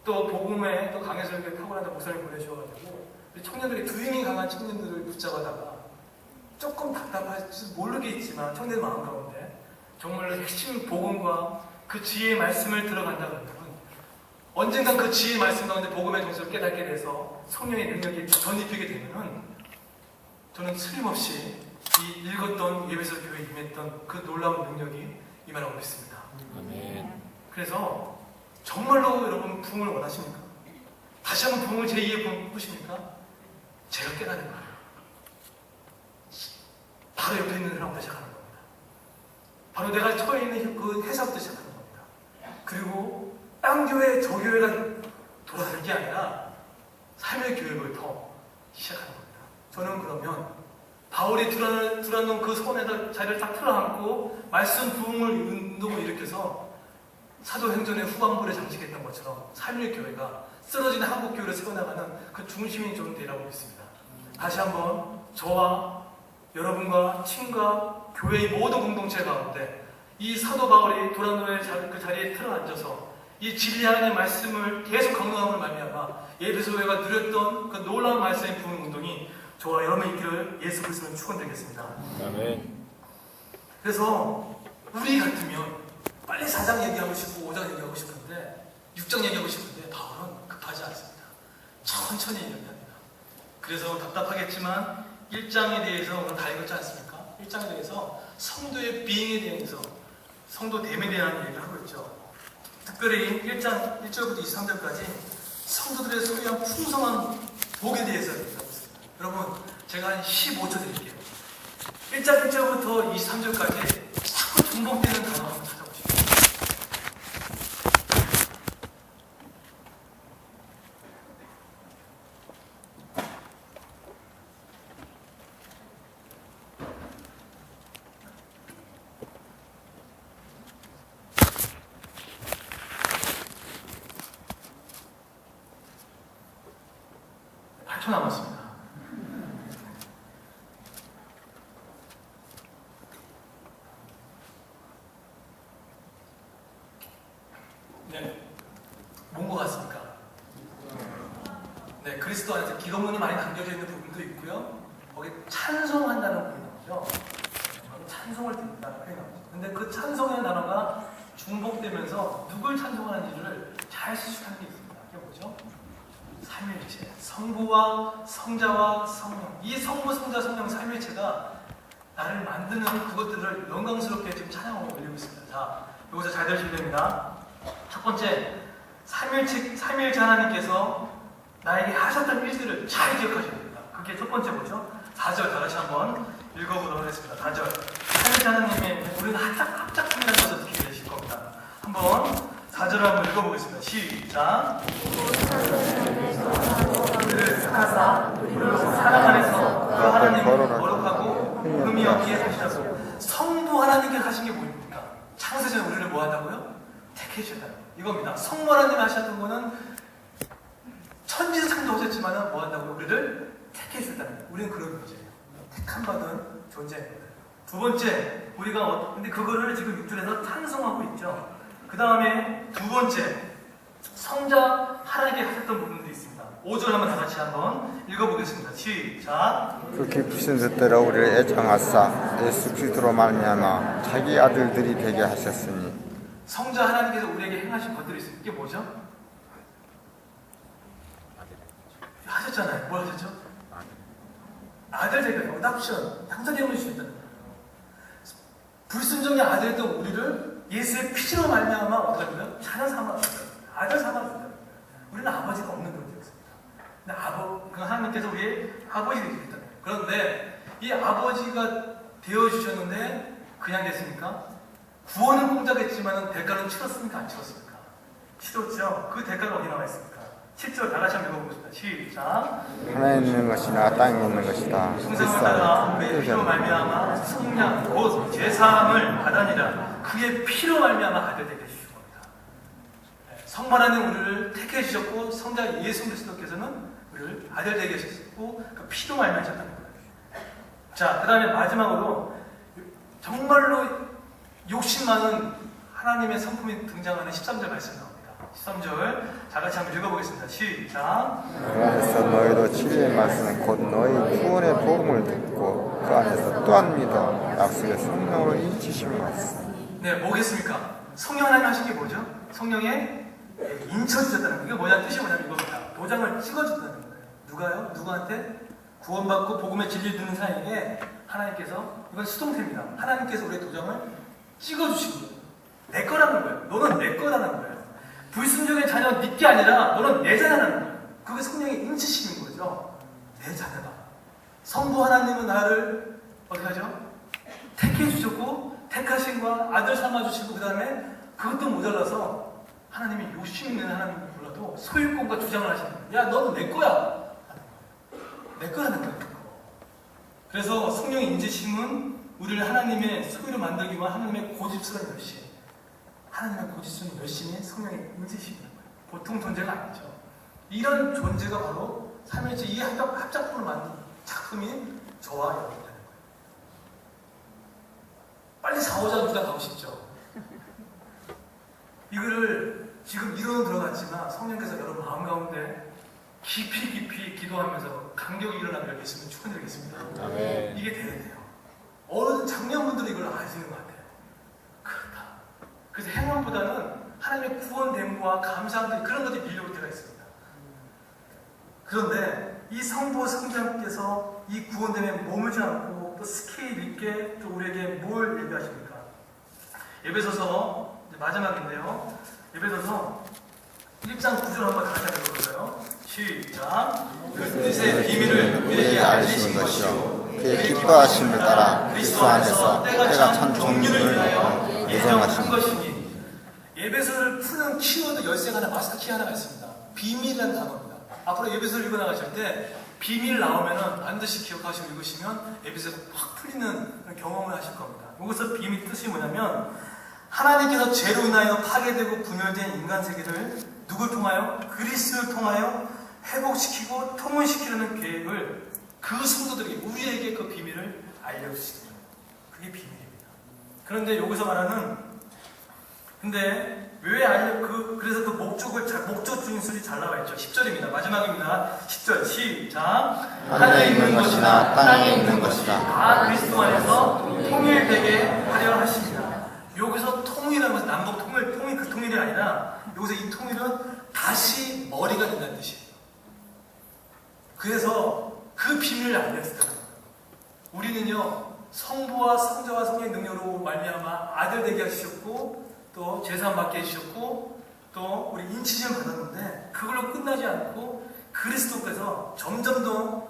또 복음에 또 강해설교에 탁월한 목사님 보내주셔가지고 청년들이 두임이 강한 청년들을 붙잡아다가 조금 답답할지 모르겠지만 청년의 마음 가운데 정말로 핵심 복음과 그 지혜의 말씀을 들어간다 그러면 언젠간 그 지혜의 말씀 가운데 복음의 정서를 깨닫게 돼서 성령의 능력이 전입히게 되면은 저는 틀림없이 이 읽었던 예배소 교회에 임했던 그 놀라운 능력이 임하라고 믿습니다. 그래서 정말로 여러분 부흥을 원하십니까? 다시 한번 부흥을 제2의 부흥 꾸십니까? 제가 깨닫는 거예요. 바로 옆에 있는 사람부터 시작하는 겁니다. 바로 내가 처해 있는 그 회사부터 시작하는 겁니다. 그리고 땅 교회, 저 교회가 돌아가는 게 아니라 삶의 교회부터 시작하는 겁니다. 저는 그러면 바울이 들어놓은 그 손에다 자리를 딱 틀어안고 말씀 부흥을 운동을 일으켜서 사도행전의 후반부를 장식했던 것처럼 삶의 교회가 쓰러지는 한국 교회를 세워나가는 그 중심인 좀 되라고 믿습니다. 다시 한번 저와 여러분과 팀과 교회의 모든 공동체 가운데 이 사도 바울이 도란노의 그 자리에 틀어앉아서 이 진리 안의 말씀을 계속 강론함을 말미암아 예배소회가 누렸던 그 놀라운 말씀의 부흥 운동이 저와 여러분의 있기를 예수 그리스도는 축원드리겠습니다. 그래서 우리 같으면 빨리 4장 얘기하고 싶고 5장 얘기하고 싶은데 6장 얘기하고 싶은데 바울은 급하지 않습니다. 천천히 얘기합니다. 그래서 답답하겠지만 1장에 대해서 오늘 다 읽었지 않습니까? 1장에 대해서 성도의 비행에 대해서 성도됨에 대한 얘기를 하고 있죠. 특별히 1장 1절부터 23절까지 성도들의 소유한 풍성한 복에 대해서 얘기하고 있습니다. 여러분 제가 한 15초 드릴게요. 1장 1절부터 23절까지 자꾸 중복되는 단어 한번 찾아보십시오. 남았습니다. 네, 뭔 것 같습니까? 네, 그리스도 안에서 기도문이 많이 담겨져 있는 부분도 있고요. 거기 찬송한다는 부분이 나오죠. 찬송을 듣는다는 표현이 나오죠. 근데 그 찬송의 단어가 중복되면서 누굴 찬송하는지를 잘 수식하는 게 있습니다. 이게 뭐죠? 삼일체, 성부와 성자와 성령. 이 성부, 성자, 성령 삼일체가 나를 만드는 그것들을 영광스럽게 지금 찬양하고 올리고 있습니다. 자, 여기서 잘 들으시면 됩니다. 첫 번째, 삼일체 하나님께서 나에게 하셨던 일들을 잘 기억하셔야 됩니다. 그게 첫 번째 뭐죠? 4절 다 같이 한번 읽어보도록 하겠습니다. 4절. 삼일체 하나님의 우리는 합작품이라는 것을 어떻게 되실 겁니다. 한번 4절을 한번 읽어보겠습니다. 시작. 우리를 사랑하사 우리를 사랑 안에서 그 하나님을 거룩하고 흠이 없게 하시라고. 성부 하나님께 하신 게 뭐입니까? 창세전에 우리를 뭐 한다고요? 택해주셨다는 거예요. 이겁니다. 성부 하나님이 하셨던 거는 천지상도 하셨지만 뭐 한다고요? 우리를 택해주셨다는 거예요. 우리는 그런 존재예요. 택함받은 존재입니다. 두 번째, 우리가 근데 그거를 지금 6절에서 찬송하고 있죠. 그 다음에 두 번째, 성자 하나님께 하셨던 부분도 있습니다. 5절 한번 다 같이 한번 읽어보겠습니다. 시작. 그 깊으신 뜻대로 우리를 애정하사 예수 그리스도로 말미암아 자기 아들들이 되게 하셨으니. 성자 하나님께서 우리에게 행하신 것들이 있습니다. 이게 뭐죠? 하셨잖아요. 뭘 하셨죠? 아들 되게 어답션, 양자대응을 주셨다는 거예요. 불순종의 아들이었던 우리를 예수의 피로 말미암아 어떻게 하냐면 자녀 삼아주셨다. 아들 삼아주셨다. 우리는 아버지가 없는 존재였습니다. 근데 하나님께서 우리의 아버지가 되셨다는 거예요. 그런데 이 아버지가 되어주셨는데 그냥 됐습니까? 구원은 공짜겠지만 대가는 치렀습니까? 안 치렀습니까? 치렀죠. 그 대가가 어디 나와 있습니까? 7절 다 같이 한번 읽어보겠습니다. 시작. 하나에 있는 것이나 땅에 있는 것이다. 충성을 따라 그의 피로 말미암아 성량 곧 제사함을 받으니라. 그의 피로 말미암아 아들 되게 해주신 겁니다. 성부 하나님 우리를 택해 주셨고 성자 예수 그리스도께서는 우리를 아들 되게 하셨고 그 피로 말미암으셨다는 거예요. 자, 그 다음에 마지막으로 정말로 욕심 많은 하나님의 성품이 등장하는 13절 말씀 나옵니다. 13절 다 같이 한번 읽어보겠습니다. 시작. 그 안에서 너희도 진리의 말씀 곧 너희 구원의 복음을 듣고 그 안에서 또한 믿어 약속의 성령으로 인치심을 받았어. 네, 뭐겠습니까? 성령 하나님 하신 게 뭐죠? 성령에 인쳐주셨다는 거예요. 이게 뭐냐, 뜻이 뭐냐면 이겁니다. 도장을 찍어준다는 거예요. 누가요? 누구한테? 구원받고 복음의 진리 듣는 사이에 하나님께서, 이건 수동태입니다. 하나님께서 우리의 도장을 찍어주신 거예요. 내 거라는 거예요. 너는 내 거라는 거예요. 불순종의 자녀 네게 아니라 너는 내 자녀라는 거예요. 그게 성령의 인치심인 거죠. 내 자녀다. 성부 하나님은 나를 어떻게 하죠? 택해 주셨고 택하신과 아들 삼아 주시고 그 다음에 그것도 모자라서 하나님이 욕심 있는 하나님을 몰라도 소유권과 주장을 하시는 거예요. 야, 너는 내 거야. 내 거라는 거예요. 그래서 성령의 인지심은 우리를 하나님의 소유로 만들기와 하나님의 고집스러운 열심, 하나님의 고집스러운 열심이 성령의 인지심이라는 거예요. 보통 존재가 아니죠. 이런 존재가 바로 삼일째 이 합작품을 만든 작품이 저와 여러분이라는 거예요. 빨리 4호장 주장 가고 싶죠. 이거를 지금 이론은 들어갔지만 성령께서 여러분 마음 가운데 깊이 기도하면서 간격이 일어나는 걸 있으면 축원드리겠습니다. 이게 돼야 돼요. 어느 장년분들은 이걸 아시는 것 같아요. 그렇다. 그래서 행함보다는 하나님의 구원됨과 감사함 그런 것들이 밀려올 때가 있습니다. 그런데 이 성부 성자께서 이 구원됨에 머물지 않고 또 스케일 있게 또 우리에게 뭘 얘기하십니까? 에베소서 마지막인데요. 에베소서 1장 9절 한번 다시 읽어볼까요? 시작. 그 뜻의 비밀을 우리에게 알리신 것이요 그의 기뻐하심을 따라 그리스도 안에서 때가 찬 종류를 위하여 예정하신 것이니. 에베소를 푸는 키워드 열쇠가 하나, 마스터 키 하나가 있습니다. 비밀이라는 단어입니다. 앞으로 에베소를 읽어나가실 때 비밀 나오면은 반드시 기억하시고 읽으시면 에베소가 확 풀리는 경험을 하실 겁니다. 여기서 비밀 뜻이 뭐냐면 하나님께서 죄로 인하여 파괴되고 분열된 인간 세계를 누굴 통하여? 그리스도를 통하여 회복시키고 통일시키려는 계획을 그 성도들에게, 우리에게 그 비밀을 알려주시는 거예요. 그게 비밀입니다. 그런데 여기서 말하는, 근데 왜 그래서 그 목적 주인술이 잘 나와 있죠. 10절입니다. 마지막입니다. 10절 시작. 하늘에 있는 것이나 땅에 있는 것이나 다 그리스도 안에서 통일되게 하려 하십니다. 여기서 통일하는 것은 남북 통일 그 통일이 아니라 여기서 이 통일은 다시 머리가 된다는 뜻이에요. 그래서 그 비밀을 알렸을 때 우리는요 성부와 성자와 성령의 능력으로 말미암아 아들 되게 하셨고 또 제사 받게 해주셨고 또 우리 인치심을 받았는데 그걸로 끝나지 않고 그리스도께서 점점 더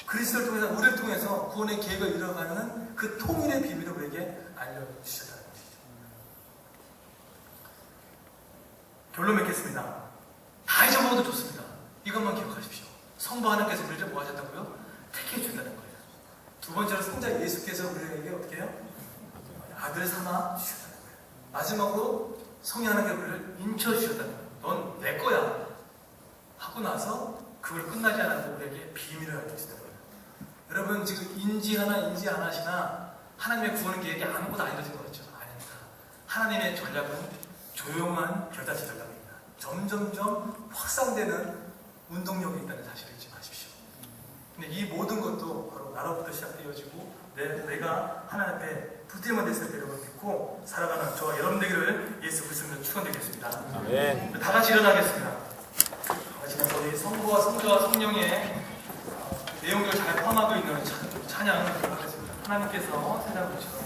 그리스도를 통해서 우리를 통해서 구원의 계획을 이뤄가는 그 통일의 비밀을 우리에게 알려주셨다는 것이죠. 결론 맺겠습니다. 다 잊어먹어도 좋습니다. 이것만 기억하십시오. 성부 하나님께서 우리를 뭐 하셨다고요? 택해 준다는 거예요. 두 번째로 성자 예수께서 우리에게 어떻게 해요? 아들 삼아 주셨다는 거예요. 마지막으로 성령 하나님께서 우리를 인쳐 주셨다는 거예요. 넌 내 거야 하고 나서 그걸 끝나지 않았고 우리에게 비밀을 알려주셨다는 거예요. 여러분 지금 인지 안 하시나 하나님의 구원 계획이 아무것도 안 이루어진 것 같죠? 아닙니다. 하나님의 전략은 조용한 별다치 전략입니다. 점점점 확산되는 운동력이 있다는 사실을 잊지 마십시오. 근데 이 모든 것도 바로 나로부터 시작되어지고 내가 하나님 앞에 부드러운 데서 되려고 믿고 살아가는 저와 여러분 되기를 예수 그리스도로 축원드리겠습니다. 아멘. 다 같이 일어나겠습니다. 마지막으로 우리 성부와 성자와 성령의 내용들을 잘 포함하고 있는 찬양을 하겠습니다. 하나님께서 세상을 주시고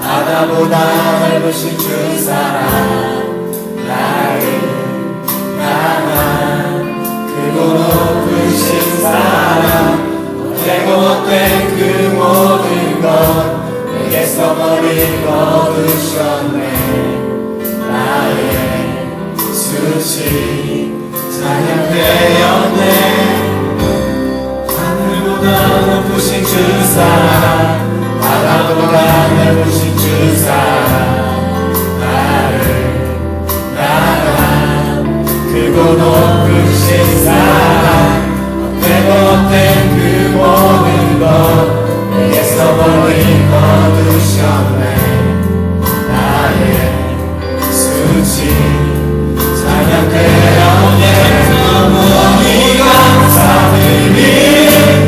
바다보다 넓으신 주 사랑 찬양되었네. 하늘보다 높으신 주 사랑, 바다보다 넓으신 주 사랑, 나를 나간 크고 높으신 사랑, 헛되고 헛된 그 모든 것 내게서 멀리 거두셨네. 나의 수치 찬양되었네. 어머니 감사드리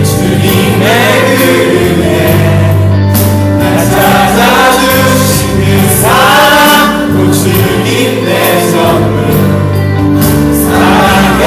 주님의 은혜, 날 찾아주신 그 사랑, 곧 주님 내 전부 사랑해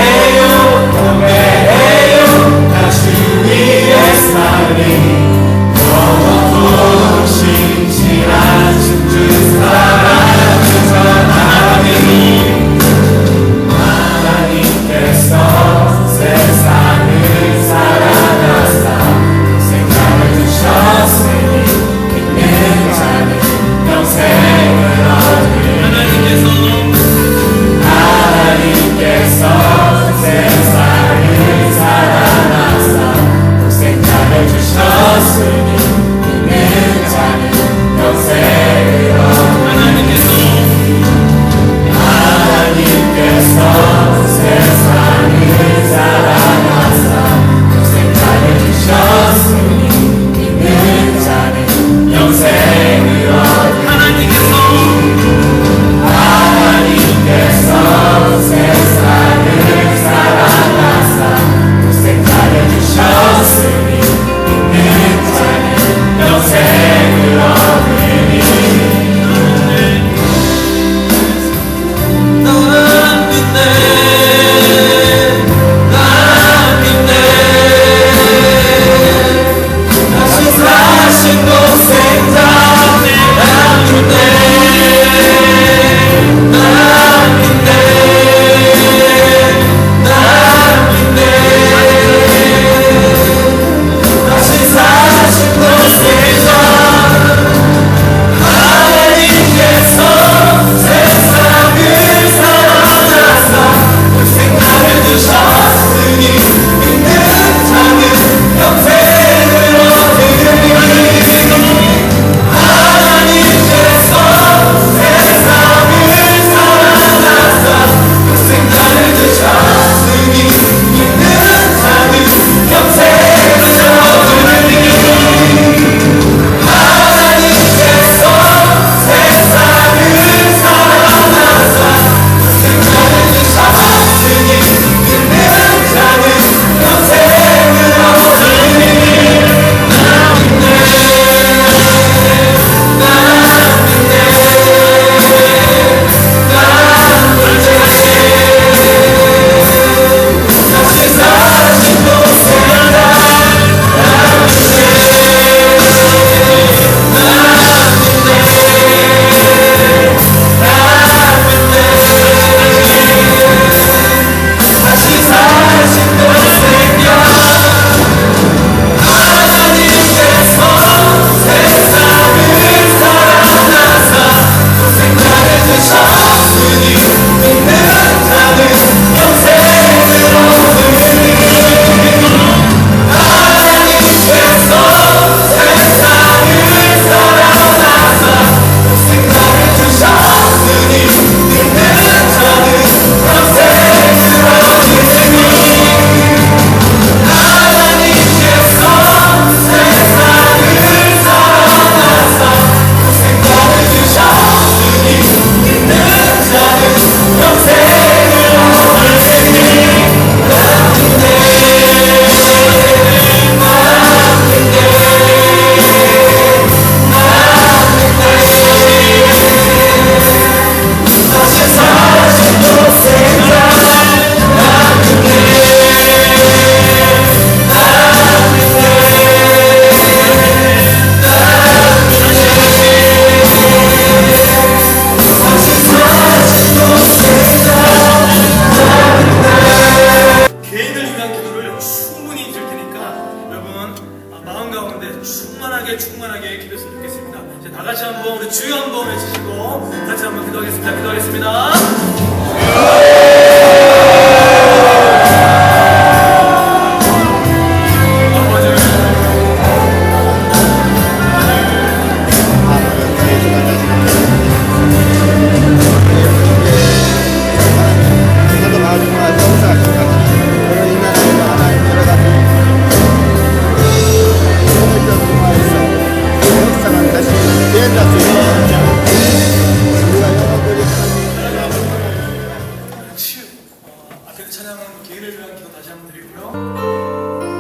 우리 찬양은 개인을 위한 기도 다시 한번 드리고요.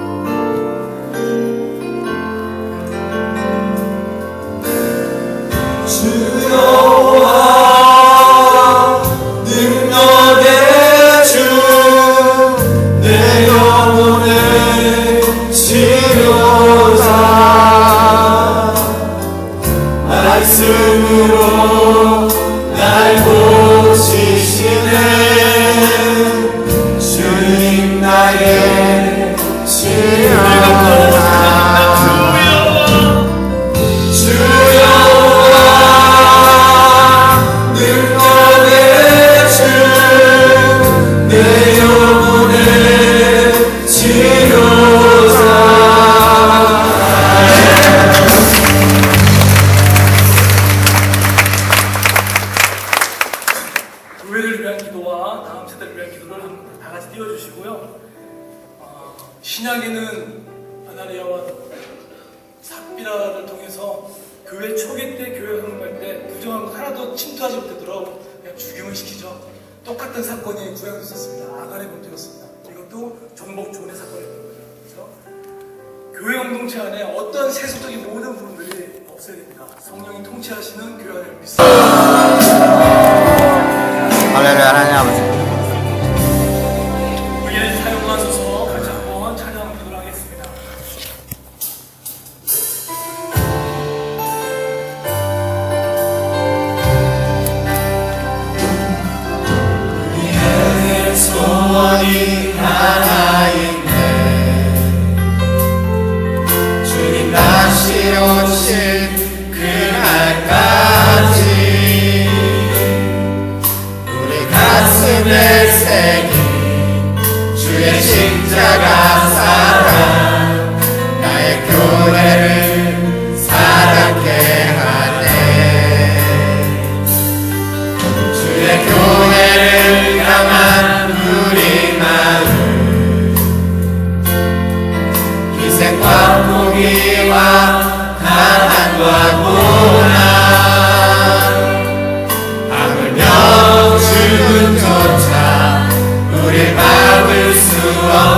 주여와 능력의 주 내 영혼을 치료자 말씀으로 날 고치시네 주님 나의 치료자 교회를 위한 기도와 다음 세대를 위한 기도를 다 같이 띄워주시고요. 신약에는 아나니아와 삽비라를 통해서 교회 초기 때 교회 흥할 때 부정한 거 하나도 침투하지 못하도록 그냥 죽임을 시키죠. 똑같은 사건이 구약에 있었습니다. 아간의 문제였습니다. 이것도 정복조언의 사건이었던 거죠. 그래서 교회 공동체 안에 어떤 세속적인 모든 부분들이 없어야 됩니다. 성령이 통치하시는 교회 안을 믿습니다. 할렐루야. 하나님 아버지, 우리를 사용하소서. 같이 한번 찬양 기도를 하겠습니다. 내 소원이 하나인데 주님 다시 오실 그날까지 우리 가슴에 새긴 주의 십자가 사랑 나의 교회를 사랑케 하네 주의 교회를 향한 우리 마음 희생과 포기와 가난과 고난 하물며 죽음조차 우릴 막을 수 없네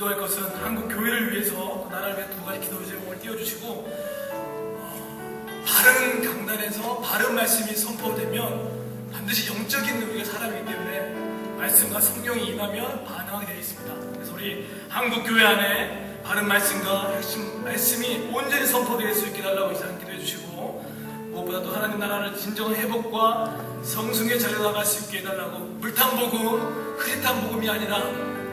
기도할 것은 한국 교회를 위해서 나라를 위해 두 가지 기도 제목을 띄워주시고 바른 강단에서 바른 말씀이 선포되면 반드시 영적인 우리가 사람이기 때문에 말씀과 성령이 임하면 반응하게 되어 있습니다. 그래서 우리 한국 교회 안에 바른 말씀과 핵심 말씀이 온전히 선포될 수 있게 달라고 이 시간 기도해 주시고 무엇보다도 하나님 나라를 진정한 회복과 성승의 자리로 나갈 수 있게 해달라고 불탄 복음, 흐릿한 복음이 아니라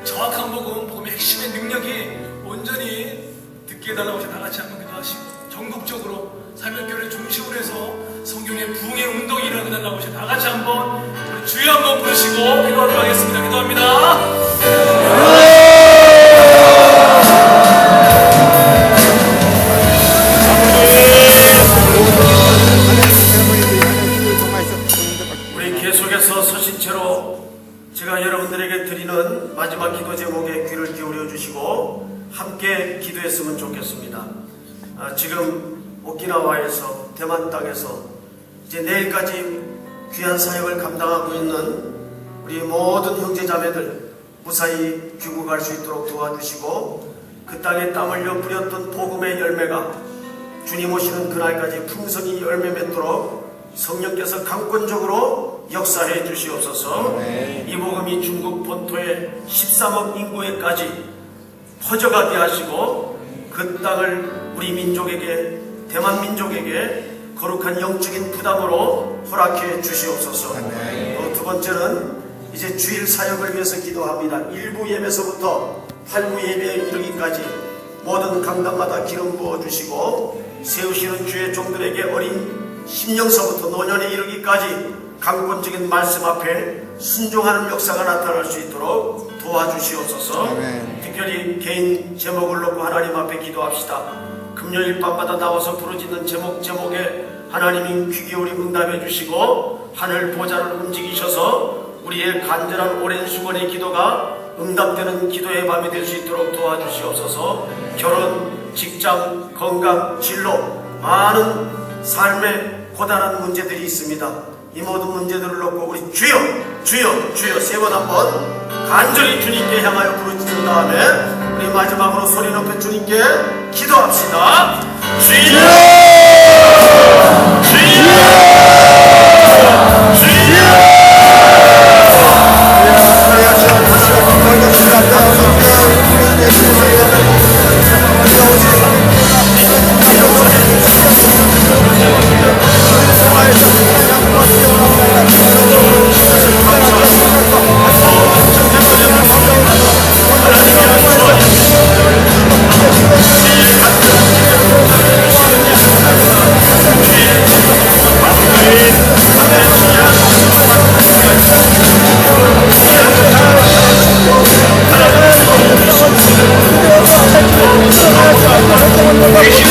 정확한 복음, 복음의 핵심의 능력이 온전히 듣게 해달라고 다 같이 한번 기도하시고 전국적으로 사명교회를 중심으로 해서 성경의 부흥의 운동이 일어나게 해달라고 다 같이 한번 우리 주여 한번 부르시고 기도하도록 하겠습니다. 기도합니다. 우리 계속해서 서신 채로 제가 여러분들에게 드리는 마지막 기도 제목에 귀를 기울여 주시고 함께 기도했으면 좋겠습니다. 지금 오키나와에서 대만 땅에서 이제 내일까지 귀한 사역을 감당하고 있는 우리 모든 형제자매들 무사히 귀국할 수 있도록 도와주시고 그 땅에 땀 흘려 뿌렸던 복음의 열매가 주님 오시는 그날까지 풍성히 열매 맺도록 성령께서 강권적으로 역사해 주시옵소서. 이 복음이 중국 본토의 13억 인구에까지 퍼져가게 하시고 그 땅을 우리 민족에게 대만 민족에게 거룩한 영적인 부담으로 허락해 주시옵소서. 또 두 번째는 이제 주일 사역을 위해서 기도합니다. 1부 예배서부터 8부 예배에 이르기까지 모든 강단마다 기름 부어 주시고 세우시는 주의 종들에게 어린 심령서부터 노년에 이르기까지 강권적인 말씀 앞에 순종하는 역사가 나타날 수 있도록 도와주시옵소서. 특별히 개인 제목을 놓고 하나님 앞에 기도합시다. 금요일 밤마다 나와서 부르짖는 제목에 하나님이 귀 기울이 응답해 주시고 하늘 보좌를 움직이셔서 우리의 간절한 오랜 수건의 기도가 응답되는 기도의 밤이 될 수 있도록 도와주시옵소서. 결혼, 직장, 건강, 진로 많은 삶의 고단한 문제들이 있습니다. 이 모든 문제들을 놓고 우리 주여 주여 주여 세 번 한번 간절히 주님께 향하여 부르짖은 다음에 우리 마지막으로 소리 높여 주님께 기도합시다. 주여 주여 Thank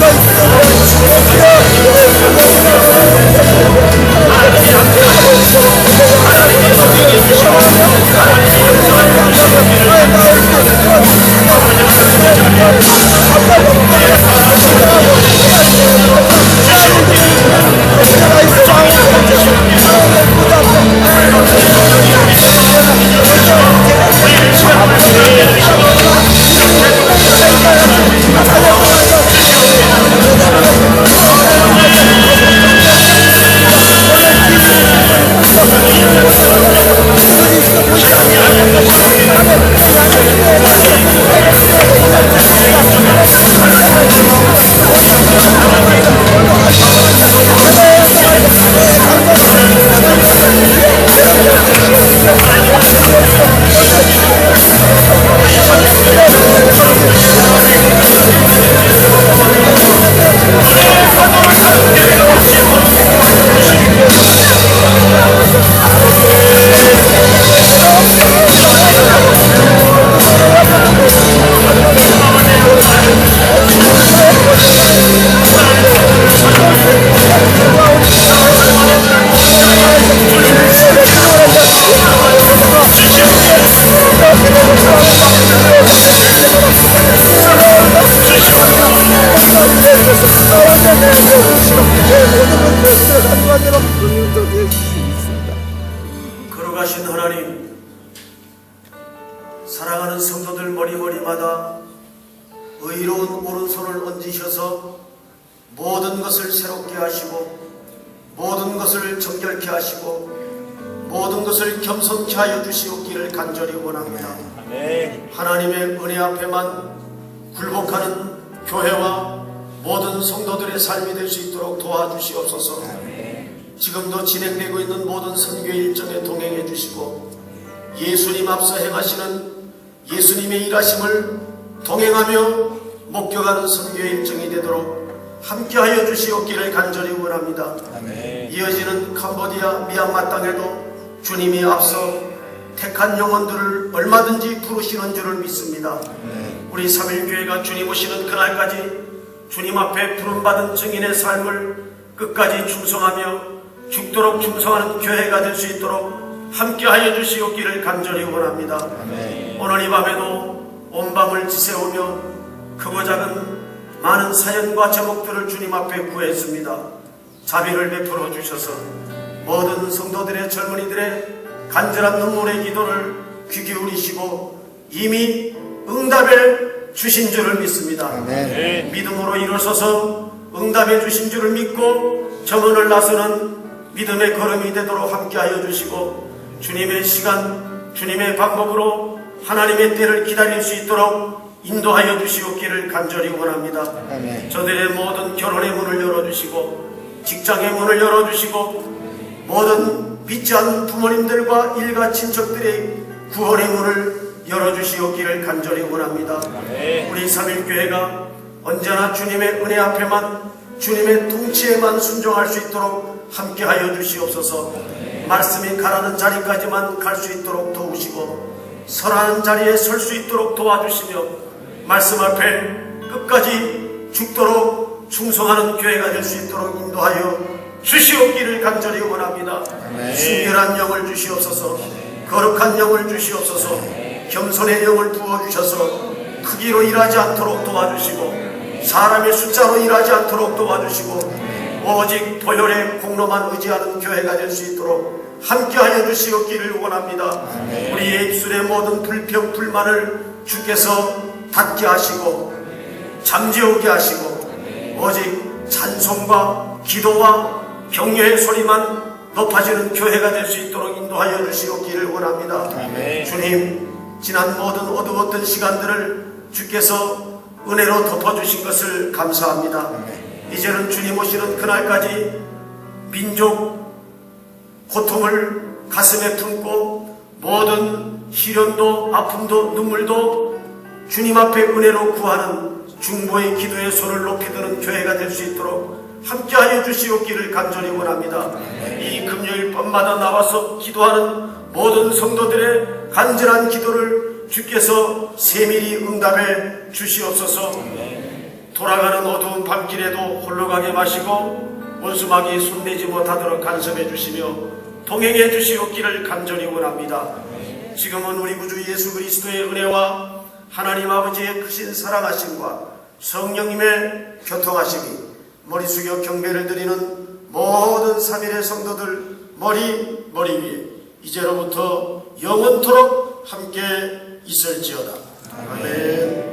you. 의로운 오른손을 얹으셔서 모든 것을 새롭게 하시고 모든 것을 정결케 하시고 모든 것을 겸손케 하여 주시옵기를 간절히 원합니다. 하나님의 은혜 앞에만 굴복하는 교회와 모든 성도들의 삶이 될 수 있도록 도와주시옵소서. 지금도 진행되고 있는 모든 선교 일정에 동행해 주시고 예수님 앞서 행하시는 예수님의 일하심을 동행하며 목격하는 선교 일정이 되도록 함께하여 주시옵기를 간절히 원합니다. 이어지는 캄보디아 미얀마 땅에도 주님이 앞서 택한 영혼들을 얼마든지 부르시는 줄을 믿습니다. 우리 3.1교회가 주님 오시는 그날까지 주님 앞에 부름받은 증인의 삶을 끝까지 충성하며 죽도록 충성하는 교회가 될 수 있도록 함께하여 주시옵기를 간절히 원합니다. 오늘 이 밤에도 온 밤을 지새우며 크고 작은 많은 사연과 제목들을 주님 앞에 구했습니다. 자비를 베풀어 주셔서 모든 성도들의 젊은이들의 간절한 눈물의 기도를 귀 기울이시고 이미 응답해 주신 줄을 믿습니다. 믿음으로 일어서서 응답해 주신 줄을 믿고 저문을 나서는 믿음의 걸음이 되도록 함께하여 주시고 주님의 시간, 주님의 방법으로 하나님의 때를 기다릴 수 있도록 인도하여 주시옵기를 간절히 원합니다. 저들의 모든 결혼의 문을 열어주시고 직장의 문을 열어주시고 모든 믿지 않는 부모님들과 일가 친척들의 구원의 문을 열어주시옵기를 간절히 원합니다. 우리 3.1교회가 언제나 주님의 은혜 앞에만 주님의 통치에만 순종할 수 있도록 함께하여 주시옵소서. 말씀이 가라는 자리까지만 갈 수 있도록 도우시고 설하는 자리에 설 수 있도록 도와주시며 말씀 앞에 끝까지 죽도록 충성하는 교회가 될 수 있도록 인도하여 주시옵기를 간절히 원합니다. 순결한 영을 주시옵소서. 거룩한 영을 주시옵소서. 겸손의 영을 부어주셔서 크기로 일하지 않도록 도와주시고 사람의 숫자로 일하지 않도록 도와주시고 오직 보혈의 공로만 의지하는 교회가 될 수 있도록 함께하여 주시옵기를 원합니다. 우리의 입술의 모든 불평 불만을 주께서 닫게 하시고 잠재우게 하시고 오직 찬송과 기도와 격려의 소리만 높아지는 교회가 될 수 있도록 인도하여 주시옵기를 원합니다. 주님, 지난 모든 어두웠던 시간들을 주께서 은혜로 덮어주신 것을 감사합니다. 이제는 주님 오시는 그날까지 민족 고통을 가슴에 품고 모든 시련도 아픔도 눈물도 주님 앞에 은혜로 구하는 중보의 기도의 손을 높이 드는 교회가 될 수 있도록 함께하여 주시옵기를 간절히 원합니다. 이 금요일 밤마다 나와서 기도하는 모든 성도들의 간절한 기도를 주께서 세밀히 응답해 주시옵소서. 돌아가는 어두운 밤길에도 홀로 가게 마시고 원수마귀 손대지 못하도록 간섭해 주시며 동행해 주시옵기를 간절히 원합니다. 지금은 우리 구주 예수 그리스도의 은혜와 하나님 아버지의 크신 사랑하심과 성령님의 교통하심이 머리 숙여 경배를 드리는 모든 3일의 성도들 머리 위에 이제로부터 영원토록 함께 있을지어다. 아멘.